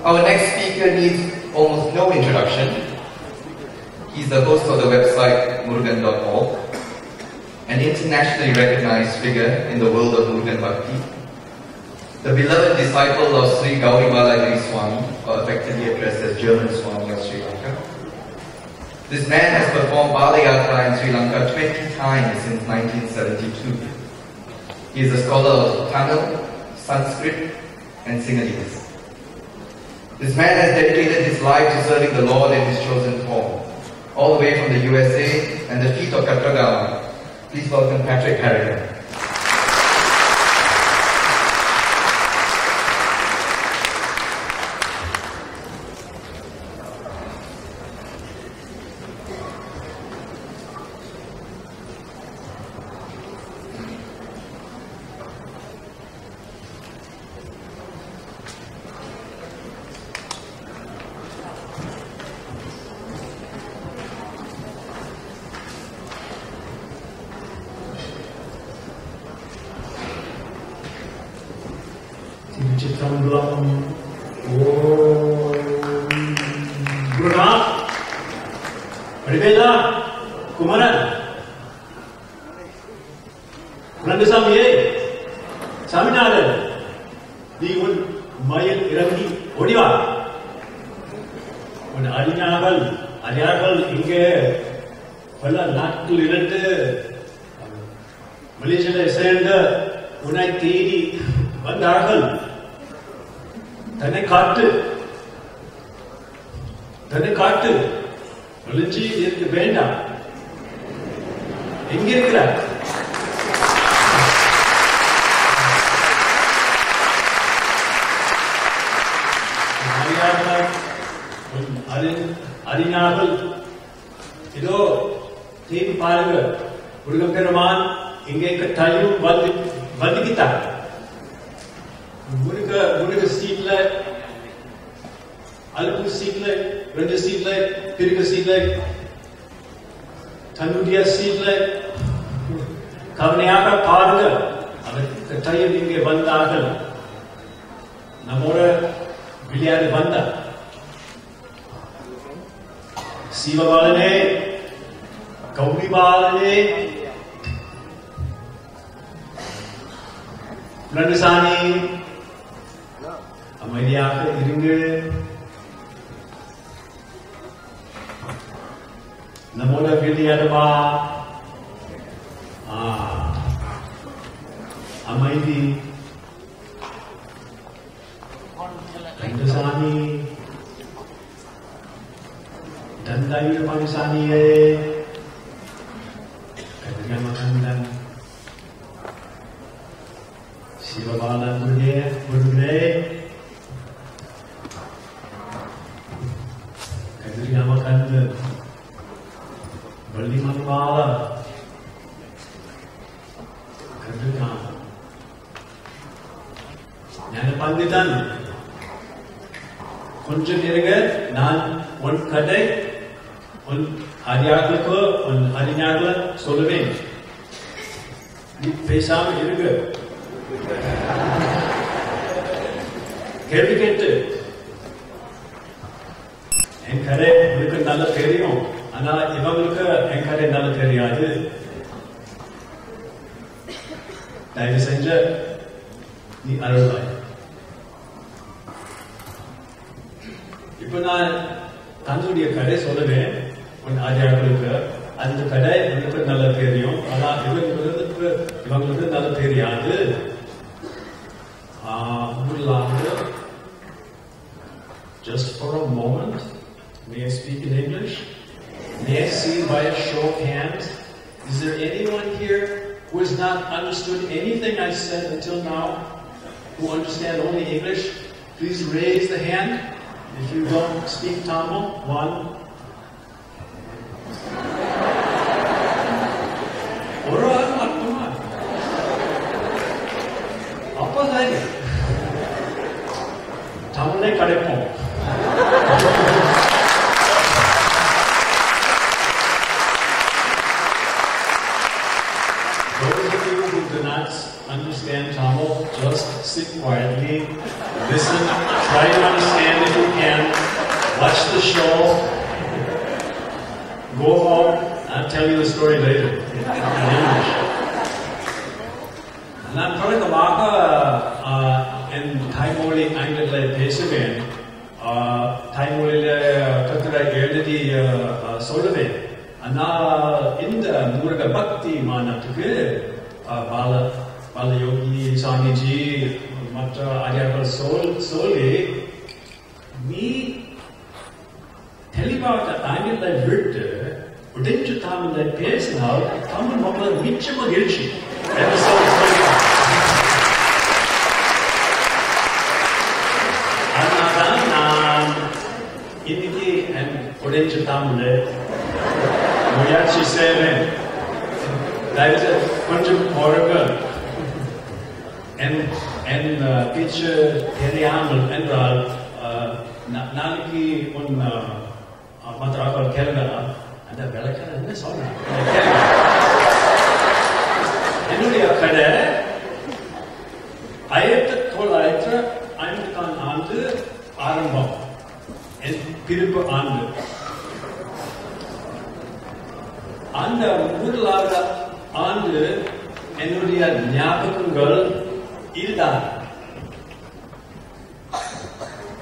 Our next speaker needs almost no introduction. He's the host of the website Murugan.org, an internationally recognized figure in the world of Murugan Bhakti, the beloved disciple of Sri Gauri Balagiri Swami, or effectively addressed as German Swami of Sri Lanka. This man has performed Bala Yatra in Sri Lanka 20 times since 1972. He is a scholar of Tamil, Sanskrit, and Sinhalese. This man has dedicated his life to serving the Lord in his chosen form, all the way from the USA and the feet of Katragawa. Please welcome Patrick Harrigan. Just for a moment, may I speak in English? May I see by a show of hands? Is there anyone here who has not understood anything I said until now, who understand only English? Please raise the hand. If you don't speak Tamil, one. Tamil kadepom. Those of you who do not understand Tamil, just sit quiet. quietly, listen, try to understand if you can, watch the show, go home, I'll tell you the story later in English. நான் தொடக்கமாக என் தாய்மொழி ஆங்கிலத்தில் பேசுவேன். தாய்மொழியில் கத்துரை எழுதி சொல்லுவேன். ஆனால் இந்த முருக பக்தி மாநாட்டுக்கு பாலயோகி சாமிஜி மற்ற ஆரியார்கள் சொல்லி நீ தெளிவாக ஆங்கிலத்தை விட்டு உடைஞ்சு தமிழை பேசினால் தமிழ் மக்கள் மிச்ச மகிழ்ச்சி என்று அதனால்தான் நான் இன்னைக்கு என் உடைஞ்சு தமிழை முயற்சி செய்வேன். கொஞ்சம் பொறுங்க. என் பேச்சு தெரியாமல் என்றால் நாளைக்கு மற்ற கேளுங்க. அந்த விளக்க என்ன சொல்றேன். என்னுடைய கடை 1950 ஆண்டு ஆரம்பம். என் பிறப்பு ஆண்டு. அந்த முதலாவது ஆண்டு என்னுடைய ஞாபகங்கள் இதுதான்.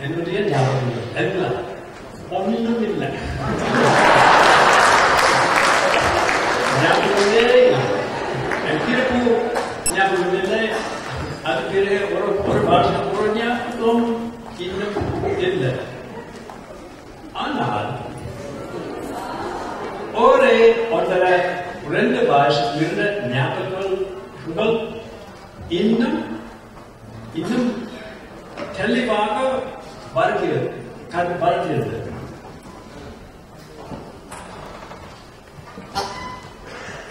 என்னுடைய ஞாபகங்கள் எல்லாம் ஒன்றும் இல்லை. ஞாபகமே இல்லை. என் பிறப்பு ஞாபகம் இல்லை. அது பிறகு ஒரு பாஷை ஒரு ஞாபகம் இன்னும் இல்லை. ஆனால் ஒரே ஒன்றரை 2 பாஷை இருந்த ஞாபகங்கள் இன்னும் தெளிவாக வருகிறது.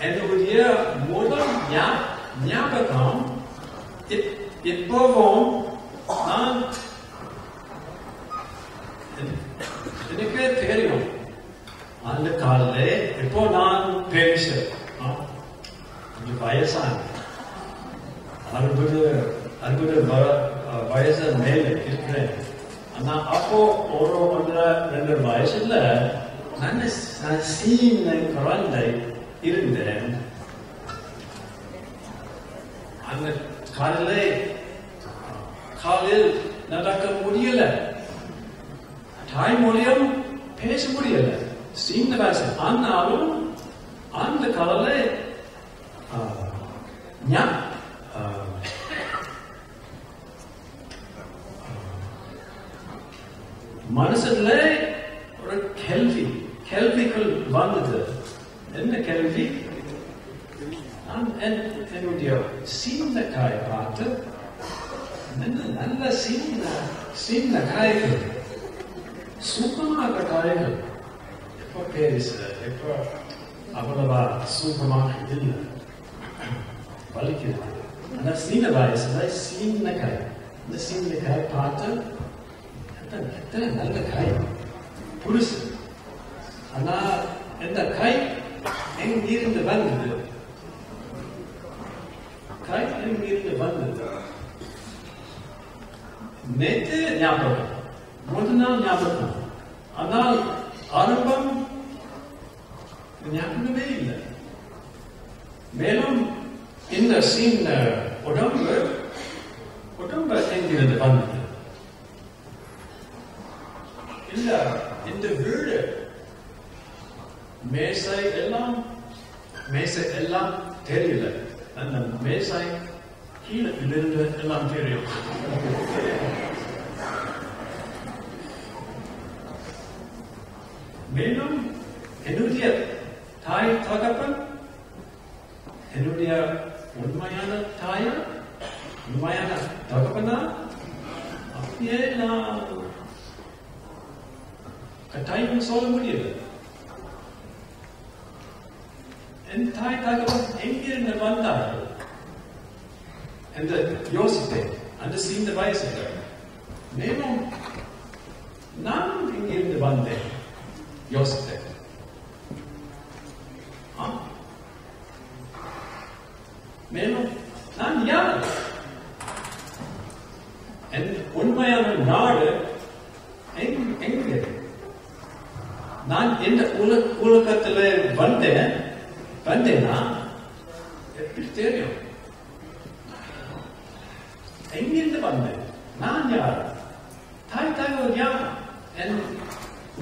என்னுடைய முதல் ஞாபகம் இப்போவும் எனக்கு தெரியும். அந்த காலையில் இப்போ நான் பெருசு கொஞ்சம் வயசான 60 வயசு மேல இருக்கிறேன். ஆனா அப்போ ஒரு 1-2 வயசுல நான் சின்ன குழந்தை இருந்தேன். அந்த காலையில் நடக்க முடியல. தாய்மொழியும் பேச முடியல. சின்ன வயசு. ஆனாலும் அந்த காலையில் மனசுல ஒரு கேள்விகள் வந்தது. என்ன கேள்வி? என்னுடைய சின்ன காய் பார்த்து நல்ல சின்ன காய்கள், சுத்தமாக காய்கள். எப்ப பெருசு, எப்ப அவ்வளவா சுத்தமாக இல்லை, வலிக்கிறது. அந்த சின்ன வயசுல சின்ன காய், இந்த சின்ன காய் பார்த்து எத்தனை நல்ல காய், புதுசு. ஆனா இந்த காய் எங்கிருந்து வந்தது? காய் எங்கிருந்து வந்தது? நேற்று ஞாபகம், முதல் நாள் ஞாபகம். ஆனால் ஆரம்பம் ஞாபகமே இல்லை. மேலும் இந்த சின்ன உடம்பு எங்கிருந்து வந்தது? இல்ல, இந்த வீடு மேசை எல்லாம் தெரியல. அந்த மேசை கீழே இருந்து எல்லாம் தெரியும். மேலும் என்னுடைய தாய் தகப்பன், என்னுடைய உண்மையான தாயா, உண்மையான தகப்பனா, அப்படியே நான் கட்டாயம் சொல்ல முடியல. என் தாய் தகப்பன் எங்கிருந்து வந்தார்கள் என்று யோசித்தேன். அந்த சின்ன வயசுல மேலும் நான் எங்கிருந்து வந்தேன் யோசித்தேன். மேலும் நான் யார்? உண்மையான நாடு எங்க? நான் இந்த உலகத்துல வந்தேன்னா எப்படி தெரியும்? எங்கிருந்து வந்தேன்? நான் யார்? தாய் தாய்வர் யார்? என்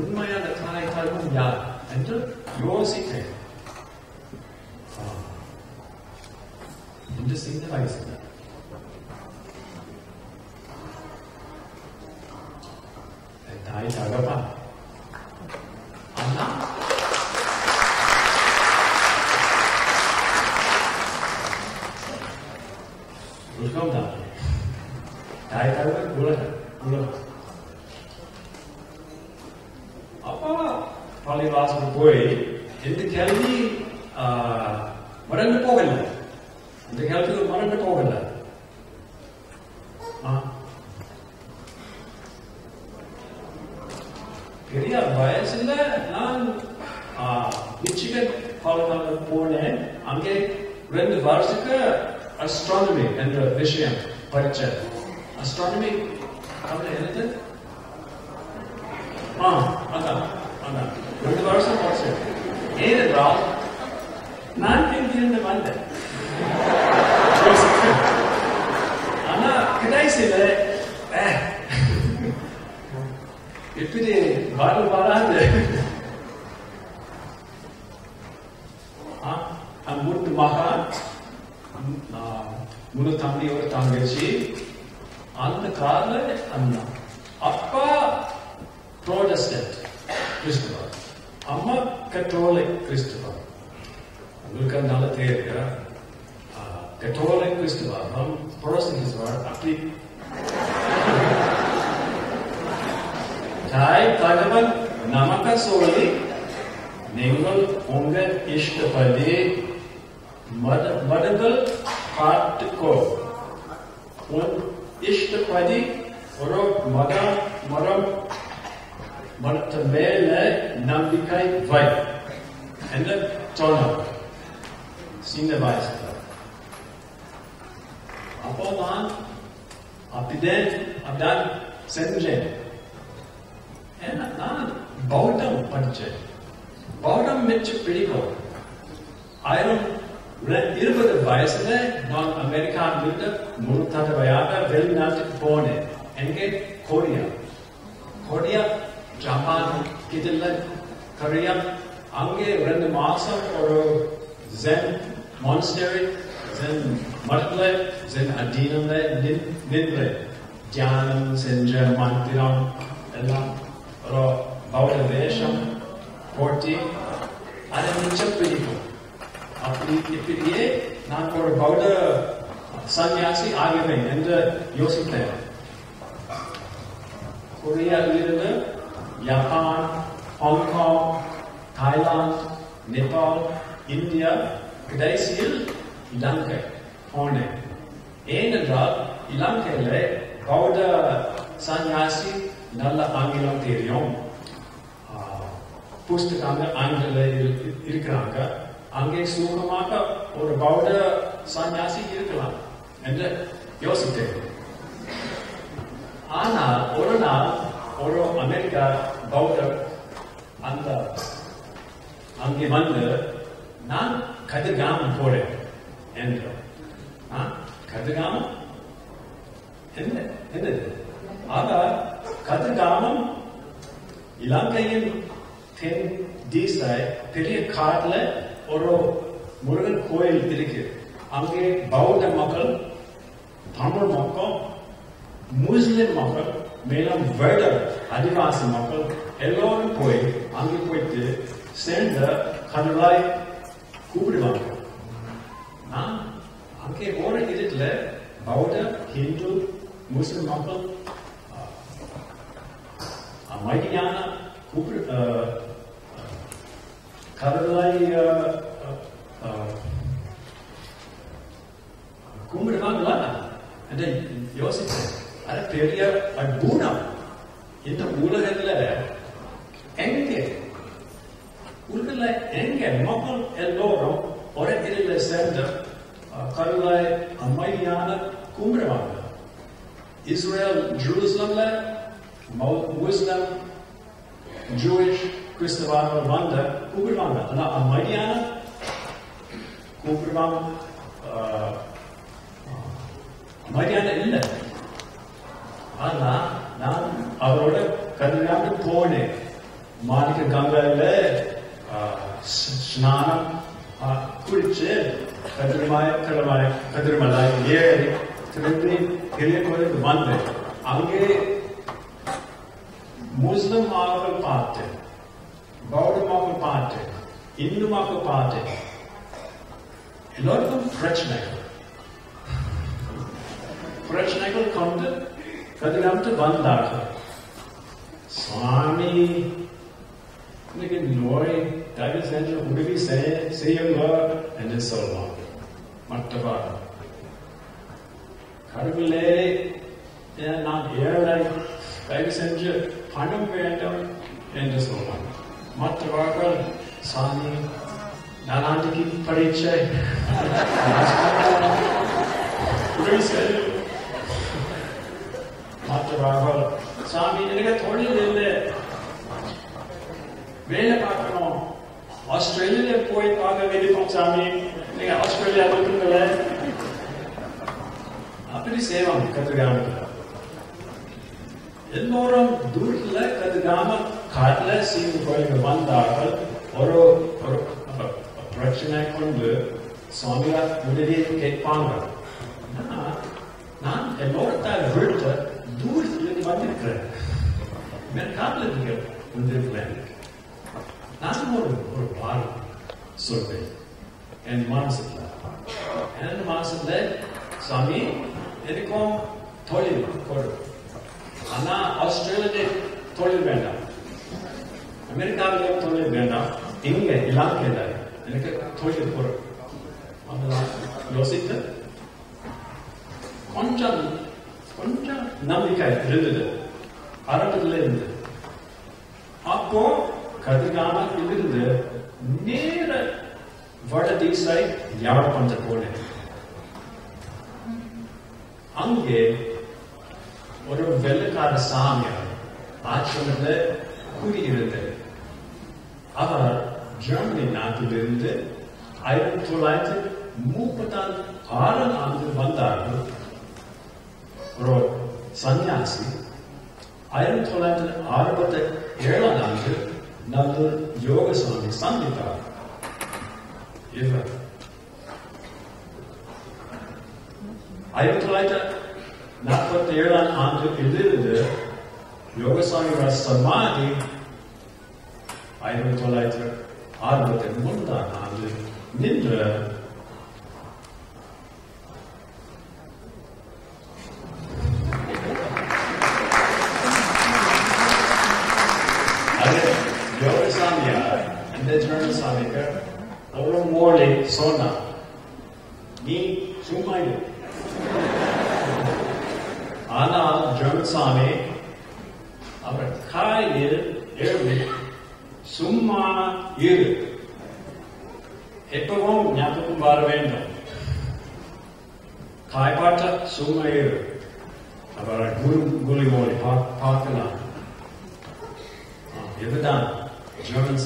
உண்மையான தாய் தாய்வர் யார் என்று யோசித்தேன். இந்த சின்ன வயசுல தாய் தகப்பன். ஆனா உலகம் தான். தாய் தகப்பன் உலகம். அப்பா பள்ளிவாசல் போய் இந்த கேள்வி மறந்து போகல. இந்த கேள்வி மறந்து போகல. பெரிய வயசுல நான் மிச்சிகன் பல்கலைக்கழகம் போனேன். அங்கே 2 வருஷத்துக்கு அஸ்ட்ரானமி என்ற விஷயம் படிச்சேன். அஸ்ட்ரானமி என்னது? அதான் 2 வருஷம் படிச்சேன். ஏனென்றால் நான் எங்கிருந்து வந்தேன். ஆனா கடைசியில எப்படி வராது. மூன்று மகான், 3 தம்பி ஒரு தங்கச்சி. அந்த கால அண்ணா. அப்பா புரோட்டஸ்டன்ட் கிறிஸ்துவர், அம்மா கத்தோலிக் கிறிஸ்துவர். உங்களுக்கு நல்ல தெரியும். கத்தோலிக் கிறிஸ்துவர் புரோட்டஸ்டன்ட் அப்படி. தாய் தகவல் நமக்கு சொல்லி நீங்கள் உங்க இஷ்டப்படி மதங்கள் பார்த்துக்கோ. உன் இஷ்டப்படி ஒரு மதத்து மேல நம்பிக்கை வை என்று சொன்னார் சின்ன வயசுல. அப்போ நான் அப்படிதான் செஞ்சேன். நான் பௌத்தம் படிச்சேன். பௌத்தம் மிச்ச பிடிக்கும். 20 வயசுல நான் அமெரிக்காவிலிருந்து 3 தடவையாக வெளிநாட்டுக்கு போனேன். எங்கே? Korea, Japan, Korea. அங்கே 2 மாசம் ஒரு ஜென் மான்ஸ்டரி, ஜென் மடத்துல, ஜென் அடீனம்ல நின்று தியானம் செஞ்ச மந்திரம் எல்லாம் ஒரு பௌத்த வேஷம் போட்டி. அதை மிச்சம் பிடிக்கும். அப்படி இப்படியே நான் ஒரு பௌத்த சன்னியாசி ஆகிறேன் என்று யோசித்தேன். கொரியாவிலிருந்து Japan, Hong Kong, Thailand, Nepal, India, கடைசியில் இலங்கை போனேன். ஏனென்றால் இலங்கையில பௌத்த சன்னியாசி நல்ல ஆங்கிலம் தெரியும். புஸ்தகங்கள் ஆங்கிலம் இருக்கிறாங்க. அங்கே சுகமாக ஒரு பௌத்த சன்னியாசி இருக்கலாம் என்று யோசித்தேன். ஆனால் ஒரு நாள் ஒரு அமெரிக்கா பௌத்தர் அங்கே வந்து நான் கதிர்காமம் போறேன் என்று. கதிர்காமம் என்னது? ஆக கதிர்காமம் இலங்கையின் தென் திசை பெரிய காட்டுல ஒரு முருகன் கோயில் இருக்கு. அங்கே பௌத்த மக்கள், தமிழ் மக்கள், முஸ்லிம் மக்கள், மேலும் வேட ஆதிவாசி மக்கள் எல்லோரும் போய் அங்கே போயிட்டு சேர்ந்த கடவுளாய் கூப்பிடுவாங்க. நான் அங்கே போற இடத்துல பௌத்த, ஹிந்து, முஸ்லிம் மக்கள் அமைதியான கடவுளாய் கும்பிடுவாங்களா என்று யோசித்தேன். அது பெரிய அற்புதம். இந்த உலகத்துல எங்க மக்கள் எல்லோரும் ஒரே இடத்துல சேர்ந்து கடவுளாய் அமைதியான கும்பிடுவாங்க. Israel, Jerusalem, Muslim, Jewish, Christavaral Vanda, Kubrivanga. Na Madiana, Kubrivanga, Madiana illa. Anna, now, Avroda, Kadriam Pone, Monica Ganga, Snana, Kuriche, Kadrimalai, Yeri, Kadri, Hilakore, Vande, Ange, Muslim Marvel Party, Bauda Marvel Party, Hindu Marvel Party, a lot of them Frechnagle Conde, Kadriamte Vandaka, Swami, Nigan Lori, David Center, Ubi say your word, and then so on. Matavada. Karvile, they are not here like David Center, Panam Vendam, and then so on. Matavada, Swami, Nanandiki Pariche, Ubi say, Matavada, Swami, and I told you there. வேலை பார்க்கணும் Australia போய் பார்க்க வேண்டிப்போம் சாமி நீங்க Australia இருக்குங்கள அப்படி செய்வாங்க கத்துக்காம எல்லோரும் தூரத்துல கத்துக்காம காட்டுல சீன் கோயிலுக்கு வந்தார்கள் ஒரு பிரச்சனை கொண்டு சுவாமியா உதவி கேட்பாங்க நான் எல்லோரத்தை விட்டு தூரத்துல வந்திருக்கிறேன் காட்டுல நீங்க வந்திருக்கிறேன் நான் ஒரு பாடம் சொல்வேன் என் மனசுல என் மனசுல சாமி எனக்கும் தொழில் கொடு ஆனா ஆஸ்திரேலியா தொழில் வேண்டாம் அமெரிக்காவிலும் தொழில் வேண்டாம் இங்க இலங்கையில எனக்கு தொழில் கொடு அதெல்லாம் யோசித்து கொஞ்சம் நம்பிக்கை இருந்தது ஆரம்பத்துல இருந்து அப்போ கதிர்காமத்திலிருந்து நேர வடதிசை யாழ்ப்பாணத்தை போனேன் அங்கே ஒரு வெள்ளக்கார சாமியார் ஆசிரமத்தில் குடியிருந்தார் அவர் ஜெர்மனி நாட்டிலிருந்து 1936 ஆண்டு வந்தார்கள் ஒரு சன்னியாசி 1967 ஆண்டு நல்ல யோகசாமி சந்தித்தார் இவர் 1947 ஆண்டிலிருந்து யோகசாமி சமாதி 1963 ஆண்டு நின்ற German Samika, ஒரு மோளை சொன்னா நீ சும்மா இரு ஆனால் ஜெர்மன் சாமி அவர் காலையில் எழுதி சும்மா இரு எப்பவும் ஞாபகம் வர வேண்டும் காய்பாட்ட சும்மா இரு அவர் குலி மோளை பார்க்கலாம் இதுதான் German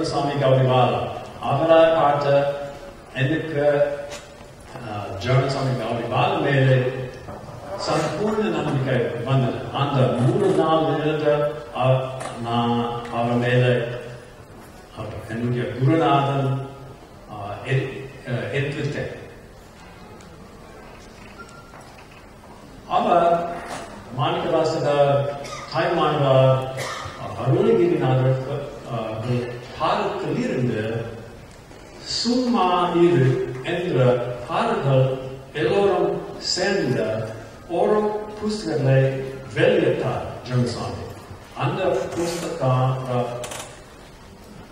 Swami Gaudivara. Avara Parta Endika German Swami Gaudivara mele Sampurna Namika Vandana. Under Murana Lilita Na Avamele Enukia Gurunathan Edvite. Ava Manika Vasada Taimanga Arunagirinathar பாடத்திலிருந்து சும்மா இரு என்ற பாடல்கள் எல்லோரும் சேர்ந்த ஒரு புஸ்தகத்தை வெளியிட்டார் ஜெர்மன் அந்த புஸ்தக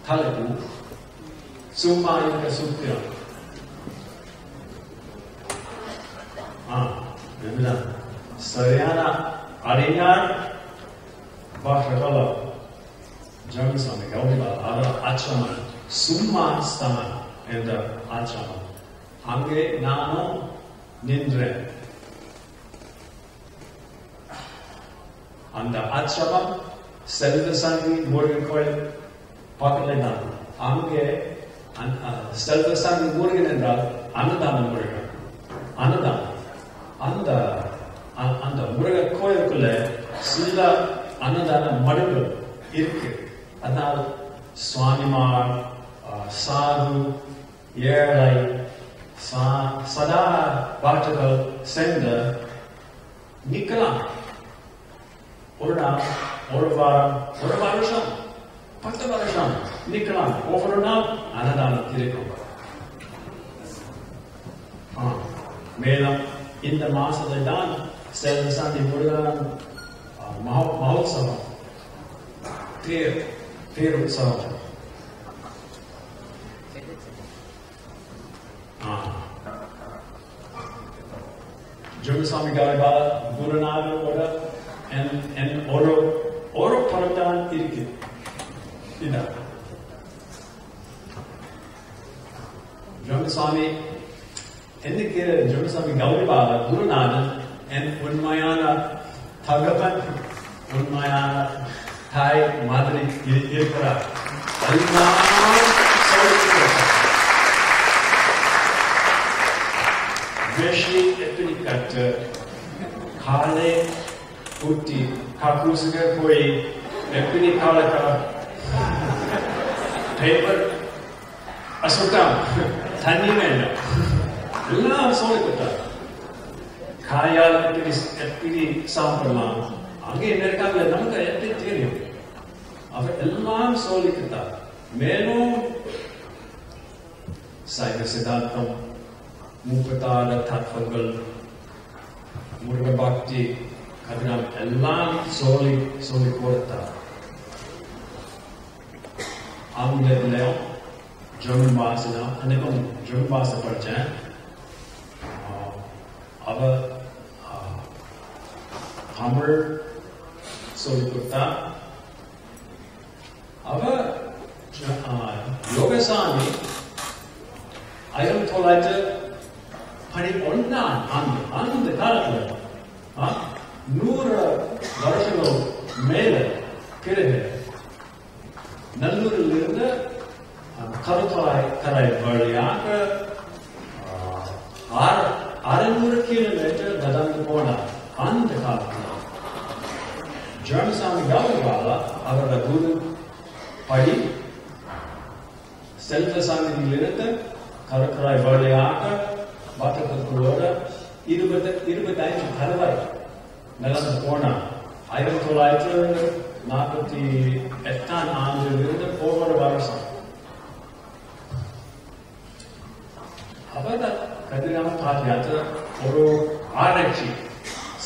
தலைப்பு சும்மா இருக்க சூத்திரம் இதுதான் சரியான அறிஞர் பாஷைகள் German Swami Gaudivara, அவர் ஆச்சிரமம் சும்மா ஸ்தானம் என்ற ஆச்சிரமம் அங்கே நானும் நின்றேன் அந்த ஆசிரமம் செல்வசங்கி முருகன் கோயில் பக்கத்தில் தான். அங்கே செல்வசங்கி முருகன் என்றால் அன்னதானம் முருகன். அன்னதானம் அந்த அந்த முருகன் கோயிலுக்குள்ள சில அன்னதான மடுகள் இருக்கு. அதனால் சுவாமிமார், சாது, ஏழை, சதா பாட்டுகள் சென்று நிற்கலாம். ஒரு நாள், ஒரு வாரம், ஒரு வருஷம், 10 வருஷம் நிற்கலாம். ஒவ்வொரு நாள் அன்னதானம் இருக்கும். மேலும் இந்த மாசத்தில் தான் செல்வசங்கி முருகன் மகோத்சவம், தேர் உற்சவம். ஜோகசாமி காரிபால குருநாதரோட ஒரு பரத்தான் இருக்கு. ஜோகசாமி என்னைக்கு ஜோகசாமி கௌரிபால குருநாதன் என் உண்மையான தகவன், உண்மையான தாய் மாதிரி இருக்கிறார். வேஷ்டி எப்படி கட்டு, காலை ஊட்டி காக்கூசுக போய் எப்படி காலக்கா பேப்பர் அசுத்தம் தண்ணி வேண்டாம் எல்லாம் சொல்லி கொடுத்தார். காயால் எப்படி சாப்பிடலாம், அங்கே என்ன இருக்காங்க நமக்கு எப்படி தெரியும். அவர் எல்லாம் சொல்லி கொடுத்தார். மேலும் சைவ சித்தாந்தம், 36 தத்துவங்கள், முருக பக்தி, கதிராம் எல்லாம் சொல்லி கொடுத்தார். ஆங்கிலத்திலும் ஜெர்மன் பாஷை தான். அன்னைக்கும் ஜெர்மன் பாஷை படித்தேன். அவர் தமிழ் சொல்லிக் கொடுத்தா. அவர் யோகசாமி 1911 அந்த காலத்தில் 100 வருஷங்கள் மேல பிறகு நல்லூரில் இருந்து கருத்தரை வழியாக 600 கிலோமீட்டர் நடந்து போனார். அந்த காலத்தில் ஜோகசாமி கௌரிபால அவரோட குரு படி செல்வசங்கியிலிருந்து கருத்தரை வழியாக பக்தர்களோட 25 தடவை நடந்து போனார். 1948 ஆண்டிலிருந்து ஒவ்வொரு வருஷம் அவர் கதிராம பாதுகாத்து ஒரு ஆராய்ச்சி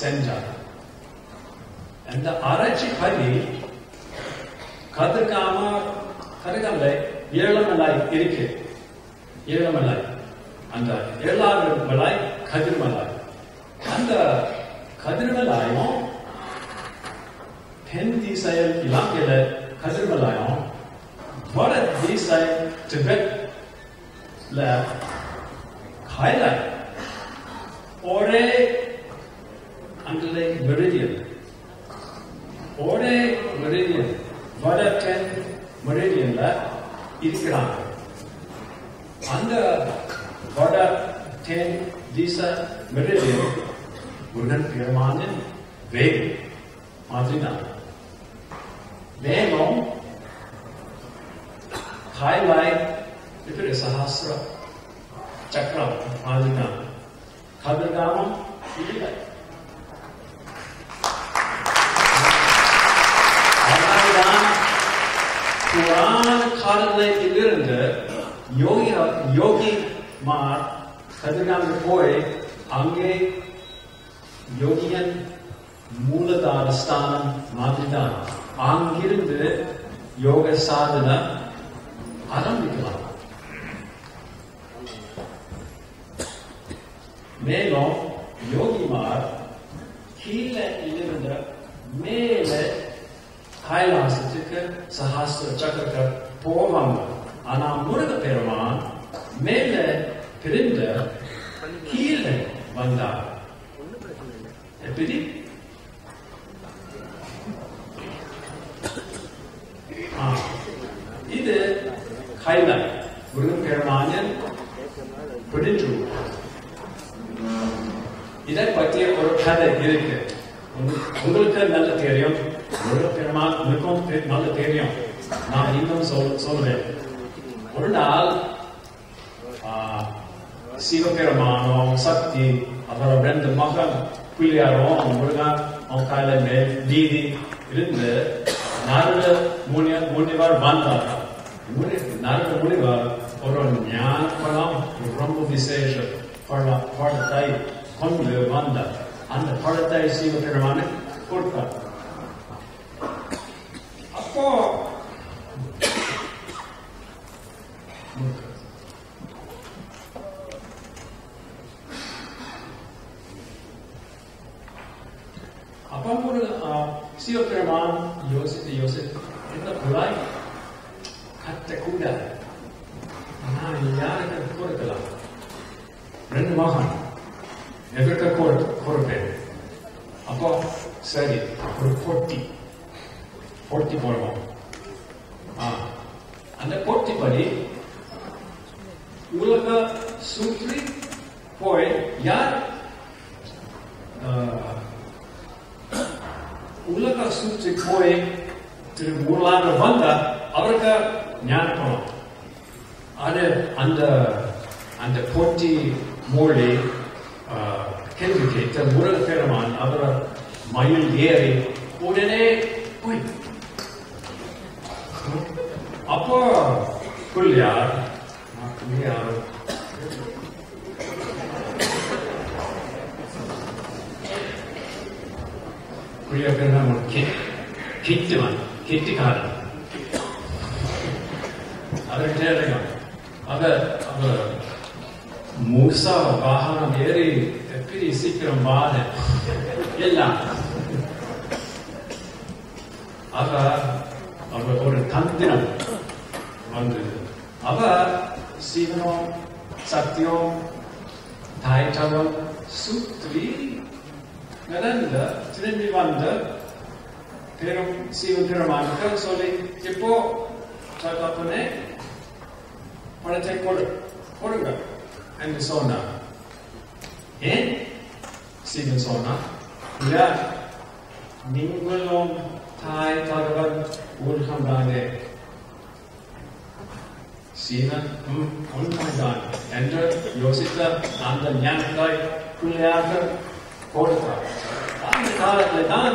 செஞ்சார். அந்த ஆராய்ச்சி படி கதிர்காமல ஏழுமலை இருக்கு. ஏழுமலை, அந்த 7வது மலை கதிர்மலை. அந்த கதிர்மலையும் தென் திசையில் இலங்கையில கதிர்மலையும் வட திசை டிபெட்ல ஹைலைட் ஒரே அண்டலை மெரிடியன், ஒரே மெரிடியன் வட தென் மெரிடியன்ல இருக்கிறாங்க. அந்த வட தென் திசை மெரிடியன் முருகன் பெருமானின் வேகம் மாதிரிதான். வேகம் ஹைலைட் இப்படி சஹஸ்ர சக்கரம் மாதிரிதான். கதிர்காமம் இல்லை. அதனால்தான் புராண காலத்திலிருந்து யோகிமார் கதிர்காமம் போய் அங்கே யோகியன் மூலதார ஸ்தானம் மாதிரிதான். அங்கிருந்து யோக சாதனை ஆரம்பிக்கலாம். மேலும் யோகிமார் கீழே இருந்து மேலே கைலாசத்துக்கு சஹஸ்ர சக்கர போவாங்க. ஆனா முருக பெருமான் மேலே பிரிந்து கீழே வந்தார். எப்படி? highlight முருகன் பெருமானின் பிடிச்சு இதை பற்றிய ஒரு கதை இருக்கு. உங்களுக்கு நல்ல தெரியும், முருகன் பெருமான் உங்களுக்கும் நல்ல தெரியும். நான் இன்னும் சொல்றேன். ஒரு நாள் சிவபெருமானும் சக்தி அப்புறம் 2 மகன் பிள்ளையாரும் முருகன் அவன் கையில மேல் வீதி இருந்து நாரத முனிவர் வந்தார்கள். நாரத முனிவர் ஒரு ஞான பழம் ரொம்ப விசேஷ பழத்தை கொண்டு வந்தார். அந்த பழத்தை சிவபெருமானுக்கு கொடுத்தார். அப்போ சிவபெருமான் யோசித்து இந்த குழாய் கட்டக்கூடாது, நான் யாருக்கு கொடுக்கலாம்? 2 மகன் எதற்கு கொடுப்பேன்? அப்போ சரி, ஒரு போட்டி போடுவோம். அந்த போட்டிப்படி உலக சுற்றி போய் யார் உலக சுற்றி போய் திருமூலாக வந்தார் அவருக்கு ஞானப்படும். அது அந்த போட்டி மொழி கேள்வி கேட்ட முருகன் பெருமான் அவர் மயில் ஏறி உடனே போய் அப்போ பிள்ளையார் பெருமான் கெட்டிக்காரன் அவர் கேட்கிறான். அவர் மூசா வாகனம் ஏறி எப்படி சீக்கிரம் வாழ எல்லாம் அவர் ஒரு தந்திரம் வந்தது. அவர் சிவனும் சத்தியம் தாய்த்தவம் சுற்றி நடந்த திரும்பி வந்த பெரும் சிவபெருமானுக்கு சொல்லி இப்போ தகப்பனே பணத்தை கொடுங்க என்று சொன்னார். ஏன் சிவன் சொன்னார்? நீங்களும் தாய் தகவல் உலகம் தானே. சிவன் உண்மைதான் என்று யோசித்த அந்த ஞானத்தை பிள்ளையாக கொடுத்தார். அந்த காலத்தில் தான்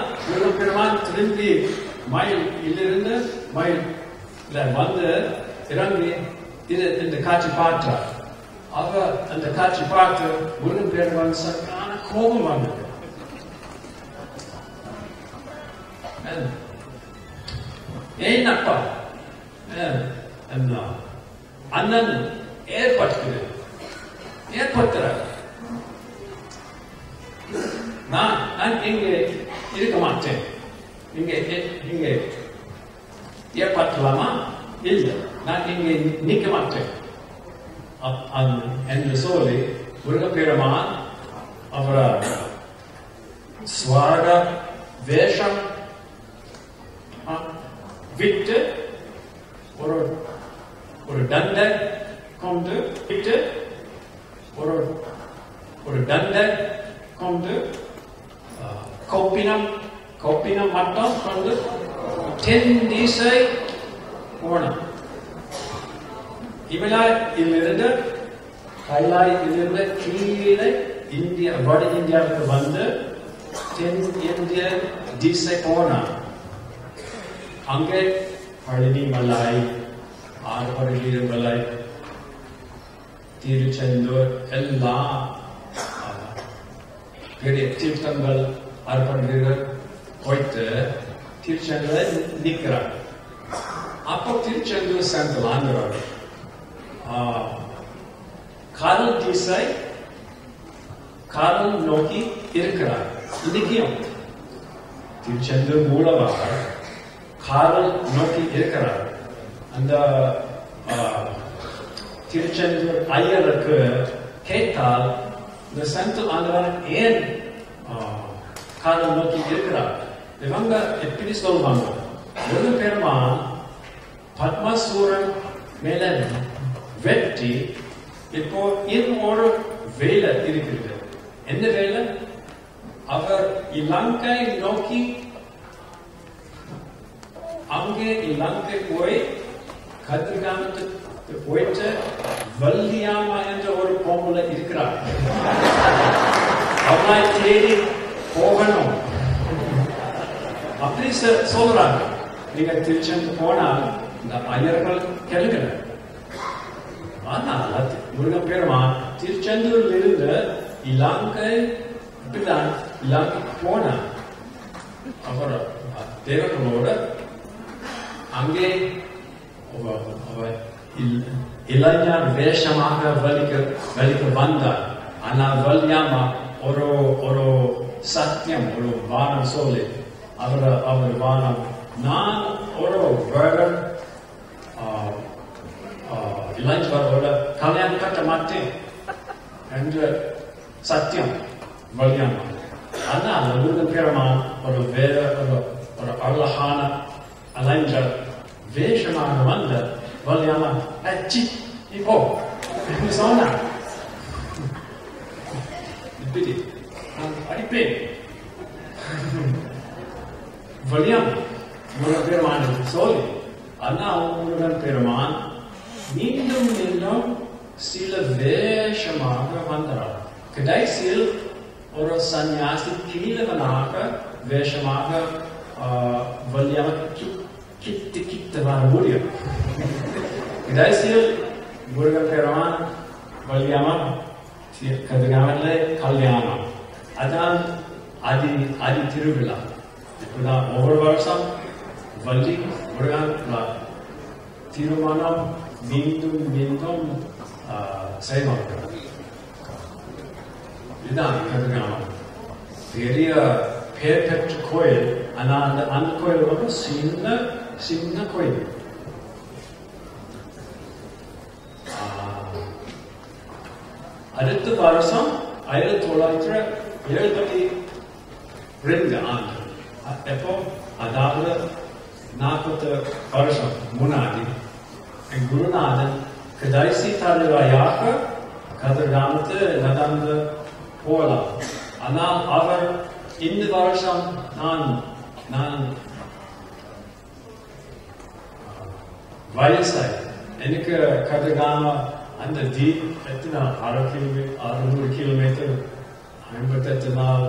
பெருமான் திரும்பி மயிலிருந்து வந்து இறங்கி இந்த காட்சி பார்த்தார். அவர் அந்த காட்சி பார்த்து முருகன் பெருமான் சற்றான கோபம் வந்தது. ஏன்னப்பா அண்ணன் ஏற்படுத்துறார். நான் இங்கே இருக்க மாட்டேன், இங்கே ஏற்படுத்தலாமா? இல்லை, நான் இங்கே நிற்க மாட்டேன் என்று சொல்லி முருகப்பெருமான் அவர் ஸ்வர்க வேஷம் விட்டு ஒரு தண்டை கொண்டு விட்டு ஒரு தண்டை கொண்டு கோப்பினம் மட்டும் கொண்டு தென் திசை போனான். இவனிலிருந்து கைலாயிலிருந்து கீழே வட இந்தியாவுக்கு வந்து தென் இந்திய திசை போனான். அங்கே பழனி மலை, ஆறுபடை மலை, திருச்செந்தூர் எல்லாம் பெரிய தீர்த்தங்கள் அர்ப்பணிகள் போயிட்டு திருச்செந்தூர் நிற்கிறார். அப்போ திருச்செந்தூர் சென்ட்ரல் ஆந்திராவில் கடல் திசை கடல் நோக்கி இருக்கிறார். இன்னைக்கும் திருச்செந்தூர் மூலமாக கடல் நோக்கி இருக்கிறார். அந்த திருச்செந்தூர் ஐயருக்கு கேட்டால் இந்த சென்ட்ரல் ஆந்திரா ஏன் கடல் நோக்கி இருக்கிறார், இவங்க எப்படி சொல்லுவாங்க? ஒரு பெருமான் பத்மசூரன் மேல வெட்டி இப்போ இன்னொரு வேலை இருக்கிறது. என்ன வேலை? அவர் இலங்கை நோக்கி அங்கே இலங்கை போய் கதிர்காமத்துக்கு போயிட்டு வள்ளியாமா என்ற ஒரு பொம்பளை இருக்கிறார். அவனை தேடி போகணும் அப்படி சொல்றாங்க. நீங்க திருச்செந்தூர் போனால் இந்த ஐயர்கள் கேளுங்க. ஆனால் முருகன் பெருமான் திருச்செந்தூரில் இருந்து இலங்கை இப்படிதான் இலங்கை போனார். அவர் தேவர்களோட அங்கே இளைஞர் வேஷமாக வலிக்க வந்தார். ஆனால் வல்யாமா ஒரு சத்தியம் ஒரு வானம் சொல்லி அவர் வானம் நான் ஒரு வேடன் இளைஞரோட கல்யாணம் கட்ட மாட்டேன் என்று சத்தியம் வல்யாமா. ஆனால் முருகன் பெருமான் ஒரு அழகான இளைஞர் வேஷமாக வந்த வல்யாமா அச்சி இப்போ சொன்னார். இப்படி அடிப்பேன் வல்யாமா முருகன் பெருமான் சொல்லி. ஆனால் முருகன் பெருமான் மீண்டும் மீண்டும் சில வேஷமாக வந்தார். கடைசியில் ஒரு சன்னியாசி கீழவனாக வேஷமாக வல்யாமா கிட்ட வர முடியும். கடைசியில் முருகன் பெருமான் வல்யாமா கதிர்காமத்தில் கல்யாணம். அதான் ஆதி திருவிழா. இப்படிதான் ஒவ்வொரு வருஷம் வள்ளி முருகன் திருமணம் மீண்டும் மீண்டும் செய்வாங்க. இதுதான் கதிர்காமம். பெரிய பேர் பெற்ற கோயில். ஆனால் அந்த கோயில் ரொம்ப சின்ன கோயில். அடுத்த வருஷம் 1972 ஆண்டு எப்போ அதாவது 40 வருஷம் முன்னாடி குருநாதன் கடைசி தலைவராக கதிர்காமத்து நடந்து போகலாம். ஆனால் அவர் இந்த வருஷம் நான் வயசாய் எனக்கு கதிர்காம அந்த எத்தனை 600 கிலோமீட்டர் 58 நாள்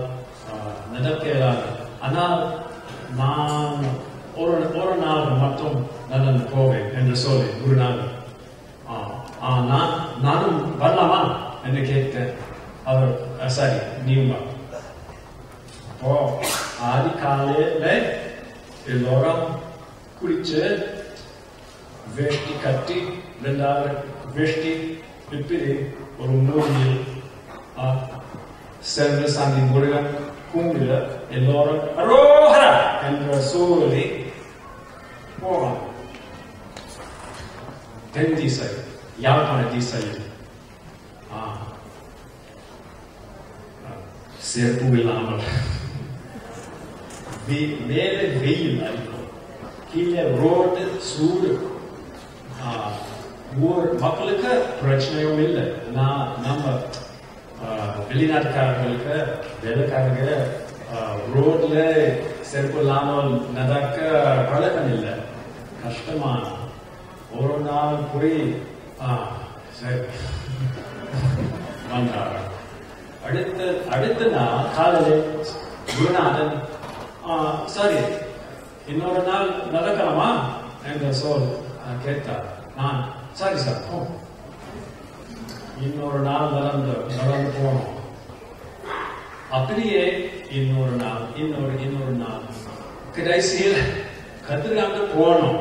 நடக்கிறாங்க. ஆனால் நான் ஒரு நாள் மட்டும் நடந்து போவேன் என்று சொல்லி குருநாதன் நானும் வரலாமா என்று கேட்டேன். அவர் சரி நீங்க அப்போ ஆதி காலையில எல்லோரும் குளிச்சு வேஷ்டி கட்டி 2 வேஷ்டி இப்படி ஒரு மூங்கில் சென்று சாந்தி முருகன் கும்பிட எல்லோரும் அரோஹரா என்ற சொல்லி போவாங்க. தென் திசை யாழ்ப்பாண திசையில் செருப்பு இல்லாமல் மேலே வெயில் அடிக்கும், கீழே ரோடு சூடு. ஊர் மக்களுக்கு பிரச்சனையும் இல்லை. நம்ம வெளிநாட்டுக்காரர்களுக்கு வேலைக்காரங்க ரோட்ல செருப்பு இல்லாமல் நடக்க பழக்கம் இல்லை, கஷ்டமான. ஒரு நாள் போய் சரி வந்தார். அடுத்த நாள் காலையில் குருநாதன் சரி இன்னொரு நாள் நடக்கலாமா என்று கேட்டார். நான் சரி சார் இன்னொரு நாள் நடந்து போனோம். அப்படியே இன்னொரு நாள் இன்னொரு நாள் கடைசியில் கதிர்காமத்து போனோம்.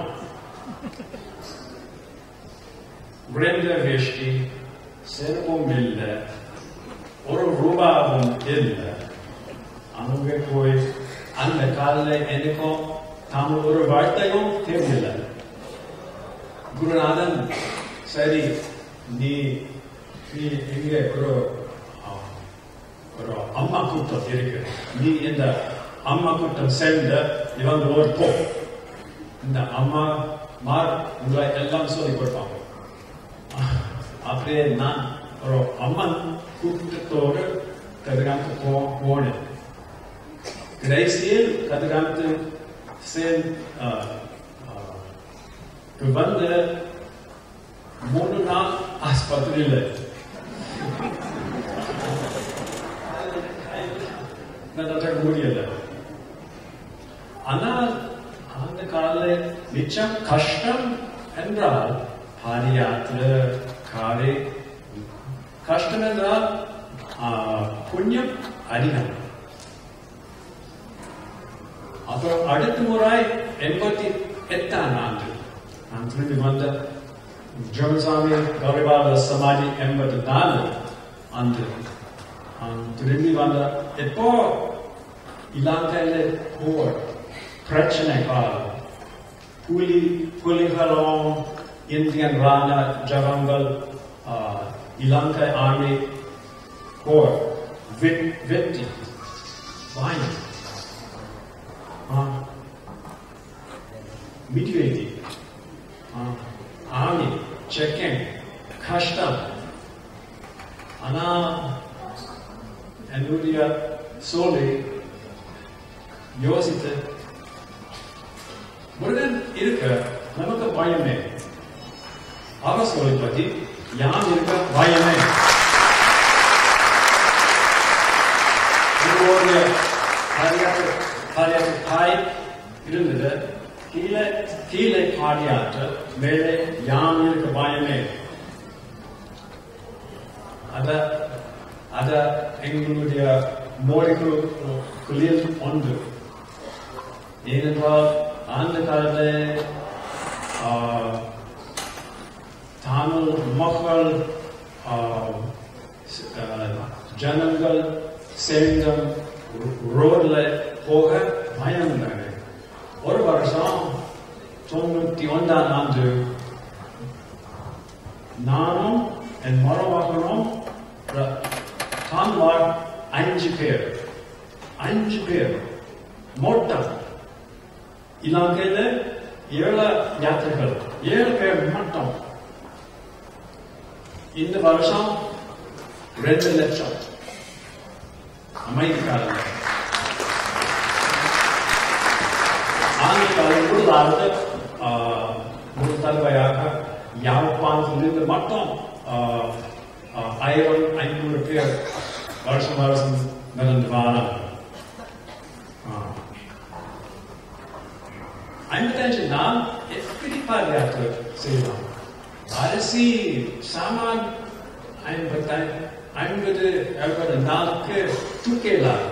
2 வேஷ்டி செருப்பும் இல்லை, ஒரு ரூபாவும் இல்லை. அங்கே போய் அந்த காலில் எனக்கும் தமிழ் ஒரு வார்த்தையும் தெரியல. குருநாதன் சரி நீ இங்கே ஒரு அம்மா கூட்டம் இருக்கு, நீ இந்த அம்மா கூட்டம் சேர்ந்த இவங்களோடு போ, இந்த அம்மா உங்களை எல்லாம் சொல்லிக் கொடுப்பாங்க. அப்படியே நான் ஒரு அம்மன் கூட்டத்தோடு கதிராமத்து போனேன். கடைசியில் கதிராமத்து வந்து 3 நாள் ஆஸ்பத்திரியில் நடக்க முடியல. ஆனால் அந்த காலையில் நிச்சயம் கஷ்டம் என்றால் பாரியாத்திர காரை கஷ்டம் என்றால் புண்ணியம் அதிகம். அப்புறம் அடுத்த முறை 88ஆம் ஆண்டு நான் திரும்பி வந்த ஜெகசாமி கௌரவாத சமாதி 84 ஆண்டு திரும்பி வந்த எப்போ இலங்கையில் போர் பிரச்சனை காலம் புலிகளும் இந்தியன் ராண ஜவான்கள் இலங்கை ஆர்மி போர் வெற்றி வாங்கி மிட்வேதி ஆர்மி செக்கிங் கஷ்டம். ஆனா என்னுடைய சோலை யோசித்து முருகன் இருக்க நமக்கு பயமே. அவர் சோலை பற்றி யார் இருக்க பயமே. தாய் இருந்தது கீழே பாடியாற்று மேலே யாம் இருக்க பயமே. அத எங்களுடைய மோடிக்குள்ளில் ஒன்று. ஏனென்றால் அந்த காலத்தில் தமிழ் மக்கள் ஜனங்கள் சேர்ந்த ரோட்ல போக பயம். ஒரு வருஷம் 91ஆம் ஆண்டு நானும் என் மருமகனும் தான்வார் 5 பேர் மோட்டம் இலங்கையில் 7 யாத்திரைகள் 7 பேர் மட்டும். இந்த வருஷம் 2 லட்சம் அமைதிக்காரர்கள். ஆங்கில ஒரு தலைவையாக யாழ்ப்பாணத்திலிருந்து மட்டும் 1500 பேர் வருஷம் நடந்து வாரம். 55 நாள் எப்படி பாதுகாப்பு செய்யலாம்? அரிசி சாமான் 50 நாளுக்கு தூக்கலாம்.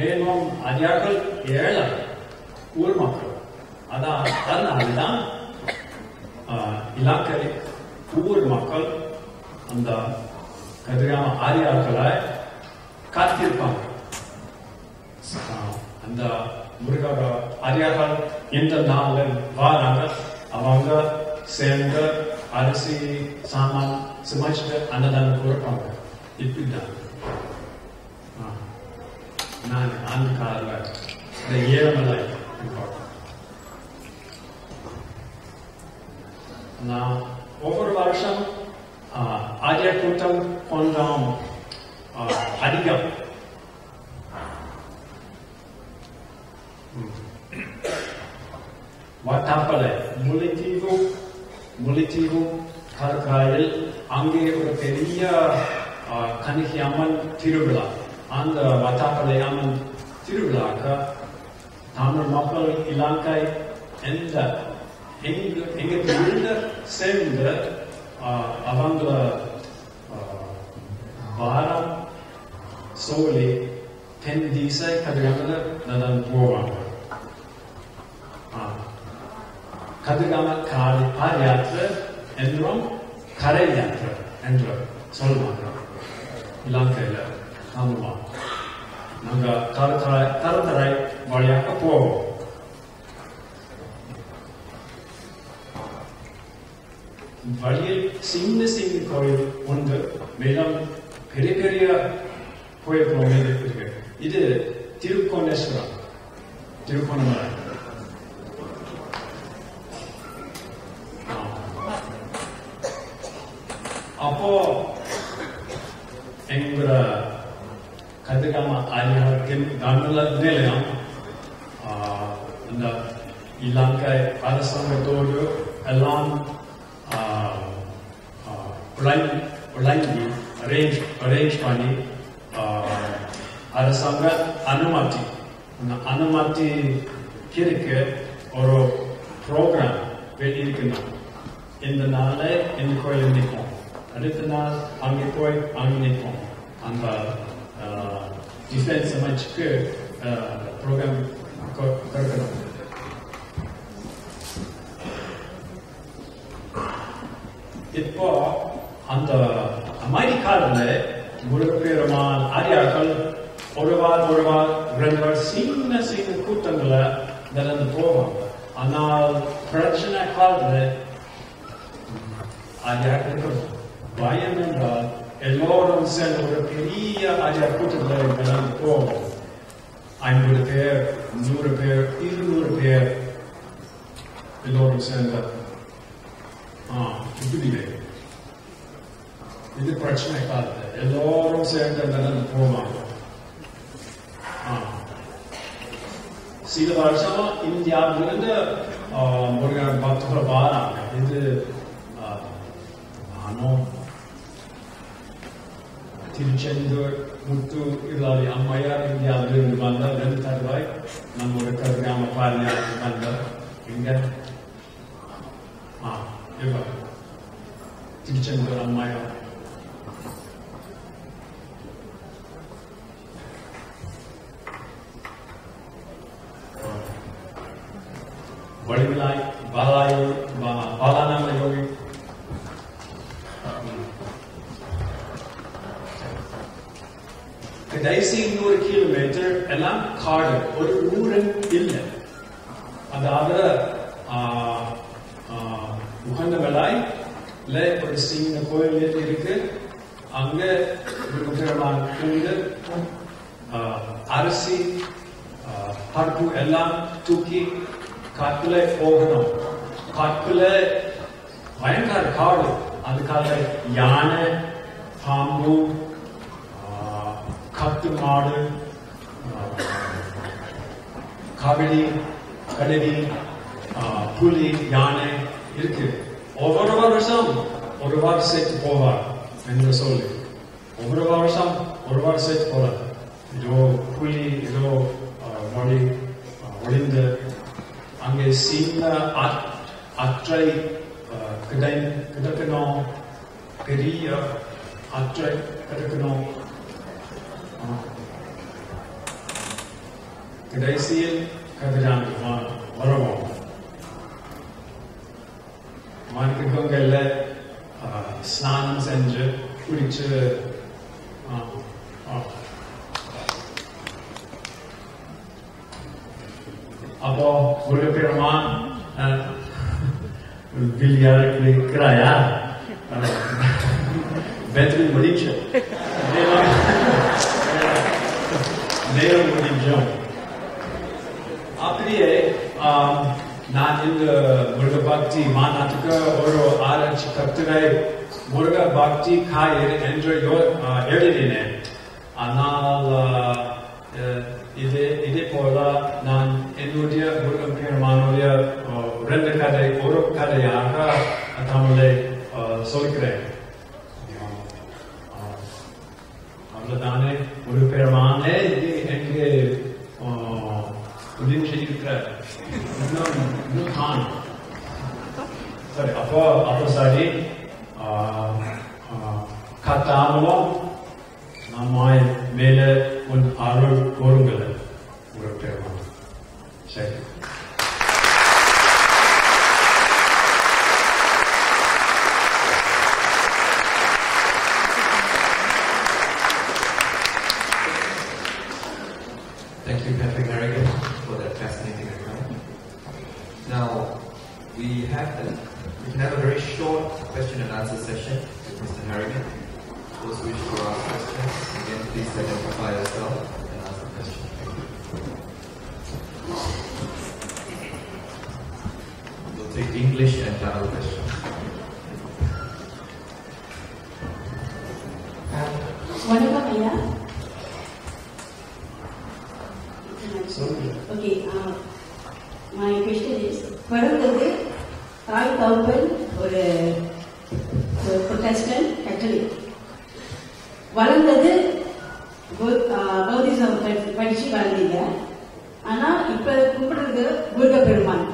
மேலும் அதிகாரிகள் 7 ஊர் மக்கள். அதனால்தான் இலங்கை ஊர் மக்கள் அந்த கதிராம ஆரியார்களை காத்திருப்பாங்க. அந்த முருகா ஆரியார்கள் எந்த நாளில் வராங்க அவங்க சேர்ந்து அரிசி சாமான் சமைச்சிட்டு அன்னதானம் கொடுப்பாங்க. இப்படிதான் நான் அந்த காலில் இந்த ஏழமலை நான் ஒவ்வொரு வருஷம் ஆரிய கூட்டம் கொஞ்சம் அதிகம். வட்டாப்பளை முல்லைத்தீவு கடற்கரையில் அங்கே ஒரு பெரிய கணிகை அம்மன் திருவிழா. அந்த வட்டாப்பளை அம்மன் திருவிழாக்கு தமிழ் மக்கள் இலங்கை எங்க சேர்ந்து அவங்க வாரம் சோழி தென் திசை கதிராமல நடந்து போவாங்க. கதிராம காலை பாதயாத்திரை என்றும் கரை யாத்திரை என்று சொல்லுவாங்க இலங்கையில். ஆமா, நாங்க கருத்தரை வழியாக போவோம். வழியில் சின்ன கோயில் உண்டு. மேலும் பெரிய பெரிய கோயில் இருக்கு. இது Thirukoneswaram, Trincomalee. Apo Engra Kadagama Alia Gamula Neliam and Ilanka Adasanga Dojo along arrange money Adasanga Anumati Anumati Kirike or program in the Nale in the Koil Nippon. Aditana Angikoi Angnippon and the defense of my program. Ipo and the mighty Karle, Murapiraman, Ariakal, Orava, Render, sing Kutangla, than the program. Anal Prachana Karle, Ariakal, Bayamanda, Elorum Sen Urapiria, Ariakutangla, than the program. I'm going to repair, new repair, even new repair. The Lord will send that. To be there. This is the question I got there. The Lord will send that and the program. See the Varsama in the Abdulanda, Morgan Bhakta Bana, in the Tiruchendur, Muttu, Ilari, Amaya, India, Banda, then Tadai, Namuraka, Gama, Palia, Banda, India. Eva. Tiruchendur, Amaya. Vadimilai, Balayu, Balana Yogi. Kadaisi 100 kilometer elam kaadu oru ooran illa adavada Muhannamalai le oru singa koyil irukku anga murugaman kundu arasi harku elam tuki katkule poganam katkule vayankar kaadu adukalla yaane paambu Kattu Madu, Kavidi, Kadedi, Puli, Yane, Irke. Over some, over set Pova, and the Soli. Over some, over set Pola. Do Puli, do Modi, Odinda, Ange Sina, Atrai, Kadakano, Peria, Atrai, Kadakano. Kadaisiil Kadajan Varamo Manikangale Snan Senja Kuricha Apo Murapiraman Villar Kraya Veteran Modicha Nero Modicha Apri not in the Murga Bhakti Manataka or Arach Kaptavai Murga Bhakti Kai enter your Erdine Anal Ide Pola Nan Enudia Murga Pirmanolia Rendakade Oro Kadayaka Atamale Solikre Amladane Murga Pirmane Enge Udin Shikra. No Khan. Sorry, Apa Sadi Katamala Namai Mele und Arul Korungale. Urapirman. Second. Thank you, Patrick Harrigan, for that fascinating account. Now, we can have a very short question and answer session with Mr. Harrigan. Those who wish to ask questions, again, please identify yourself and ask the question. We'll take English and Tamil questions. Okay, my question is, பிறந்தது தாய் தகப்பன் ஒரு Protestant Catholic, வளர்ந்தது பௌத்திசம் படிச்சு வளர்ந்தீங்க. ஆனா இப்ப கும்பிடுறது முருகப்பெருமான்.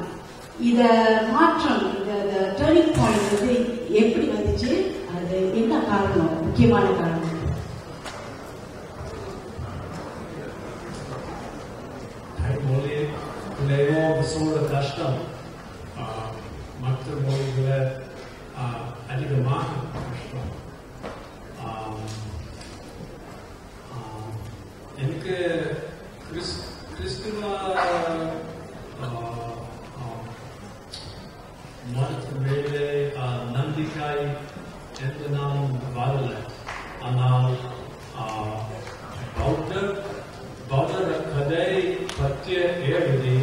இத மாற்றம், இந்த டர்னிங் பாயிண்ட் வந்து எப்படி வந்துச்சு? அது என்ன காரணம், முக்கியமான காரணம்? தாய்மொழி சொல்ற கஷ்டம், மற்ற மொழிகளை அதிகமாக கஷ்டம். எனக்கு கிறிஸ்துவ மதத்து மேலே நம்பிக்கை எந்த நாளும் வரல. ஆனால் பௌத்த கதை பற்றிய எழுதி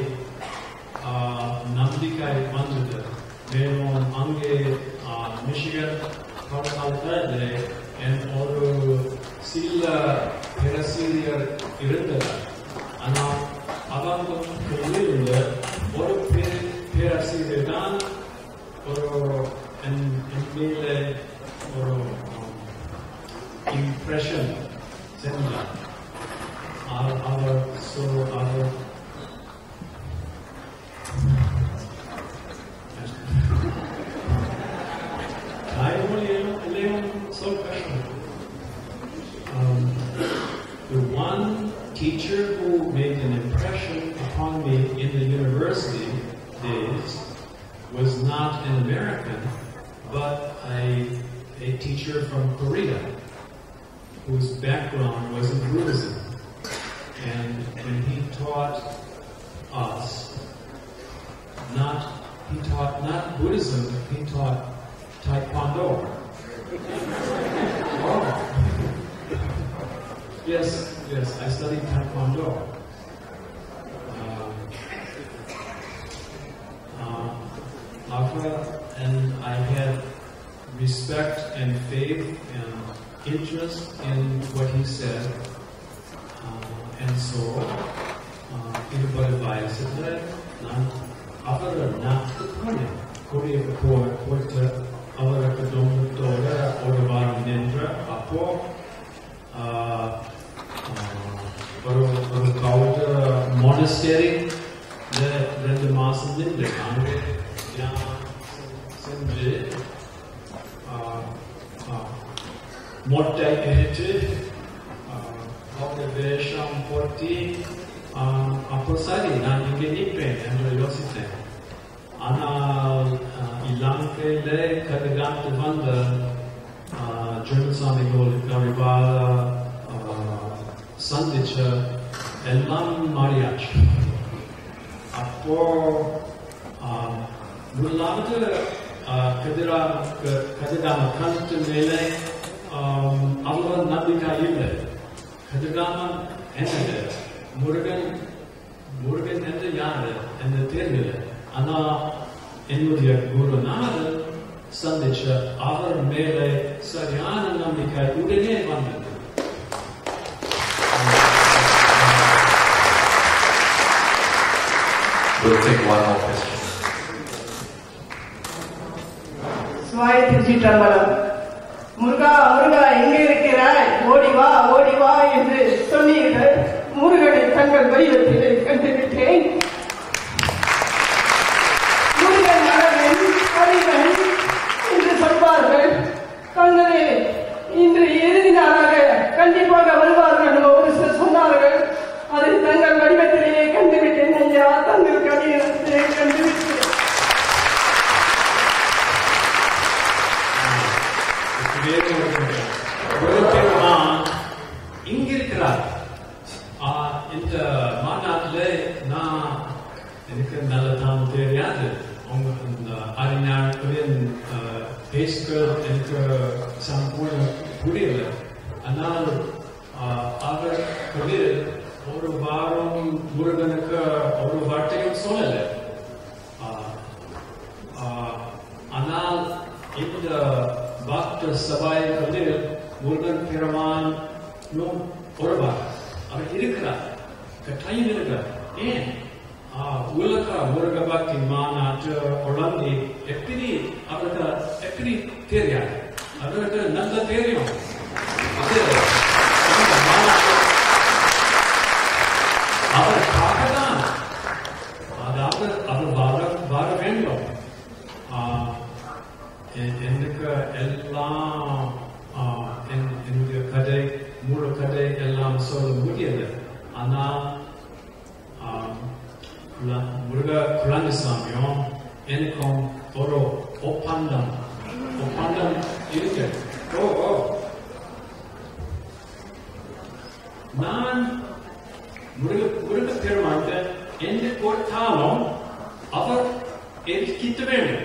நம்பிக்கை வந்தது. மேலும் அங்கே மிஷிகன் பல்கலைக்கழகத்தில் ஒரு சில பேராசிரியர் இருந்தனர். ஆனால் அவர்களில் ஒரு பேராசிரியர் தான் என் மேலே ஒரு இம்ப்ரெஷன் செஞ்சார். அவர் the one teacher who made an impression upon me in the university days was not an American, but a teacher from Korea, whose background was in Buddhism. And when he taught us, he taught not Buddhism, he taught Taekwondo. Oh. Yes, I studied Taekwondo. And I had respect and faith and interest in what he said. And so, everybody advised that Korea porta avara kadomtora orvar nendra apo ஒரு Gauda monastery ரெண்டு மாசம் நின்று அங்கே செஞ்சு மொட்டை ஏற்று வேஷம் போட்டி அப்போ சரி நான் இங்கே நிற்பேன் என்று யோசித்தேன். ஆனால் இலங்கையில கதிகாட்டு வந்த ஜெருசாமிகள் கரிபால சந்திச்ச எல்லாம் மாறியாச்சு. அப்போ முதலாவது கதிராம கருத்து மேலே அவ்வளவு நம்பிக்கை இல்லை. கதிராமன் என்னது, முருகன் என்று யாரு என்று தெரியல. ஆனா என்னுடைய குருநாதர் சந்திச்ச அவர் மேலே சரியான நம்பிக்கை உடனே வந்தது. We'll take one more question. சுவாய் திருச்சிற்றம்பலம். முருகா முருகா எங்கே இருக்கிறாய், ஓடி வா என்று சொன்னீர்கள். முருகனை தங்கள் வடிவத்திலே கண்டுவிட்டேன். முருகன் மகன் அறிவன் என்று சொல்வார்கள். தங்களே இன்று இறுதி நாளாக கண்டிப்பாக வருவார்கள் என்று ஒரு சிலர் சொன்னார்கள். அதை தங்கள் வடிவத்திலேயே கண்டுவிட்டேன் ஐயா, தங்கள் கடிதத்திலே கண்டுவிட்டேன். இங்க இருக்கிறார். இந்த மாநாட்டில் நான் எனக்கு நல்ல தான் தெரியாது. உங்க அறிஞர்களின் பேச்சுக்கள் எனக்கு சம்பூர்ண புரியல. ஆனால் அவர்கள் ஒரு வாரம் முருகனுக்கு ஒரு வார்த்தையும் சொல்லல. ஆனால் இந்த பக்த சபைகளில் முருகன் பெருமான் ஒருவர் அவர் இருக்கிறார், கட்டாயம் இருக்கிறார். ஏன் உலக முருக பக்தி மாநாட்டு உடனே எப்படி அவருக்கு எப்படி தெரியாது, அவருக்கு நல்ல தெரியும். அவருக்காக தான் அதாவது அவர் வர வேண்டும். எனக்கு எல்லாம் என்னுடைய கதை முழு கதை எல்லாம் சொல்ல முடியல. ஆனால் முருக குழந்தைசாமியும் எனக்கும் ஒரு ஒப்பந்தம் இருக்கு. நான் முருக பெருமாட்ட எந்த கொடுத்தாலும் அவர் கிட்ட வேண்டும்.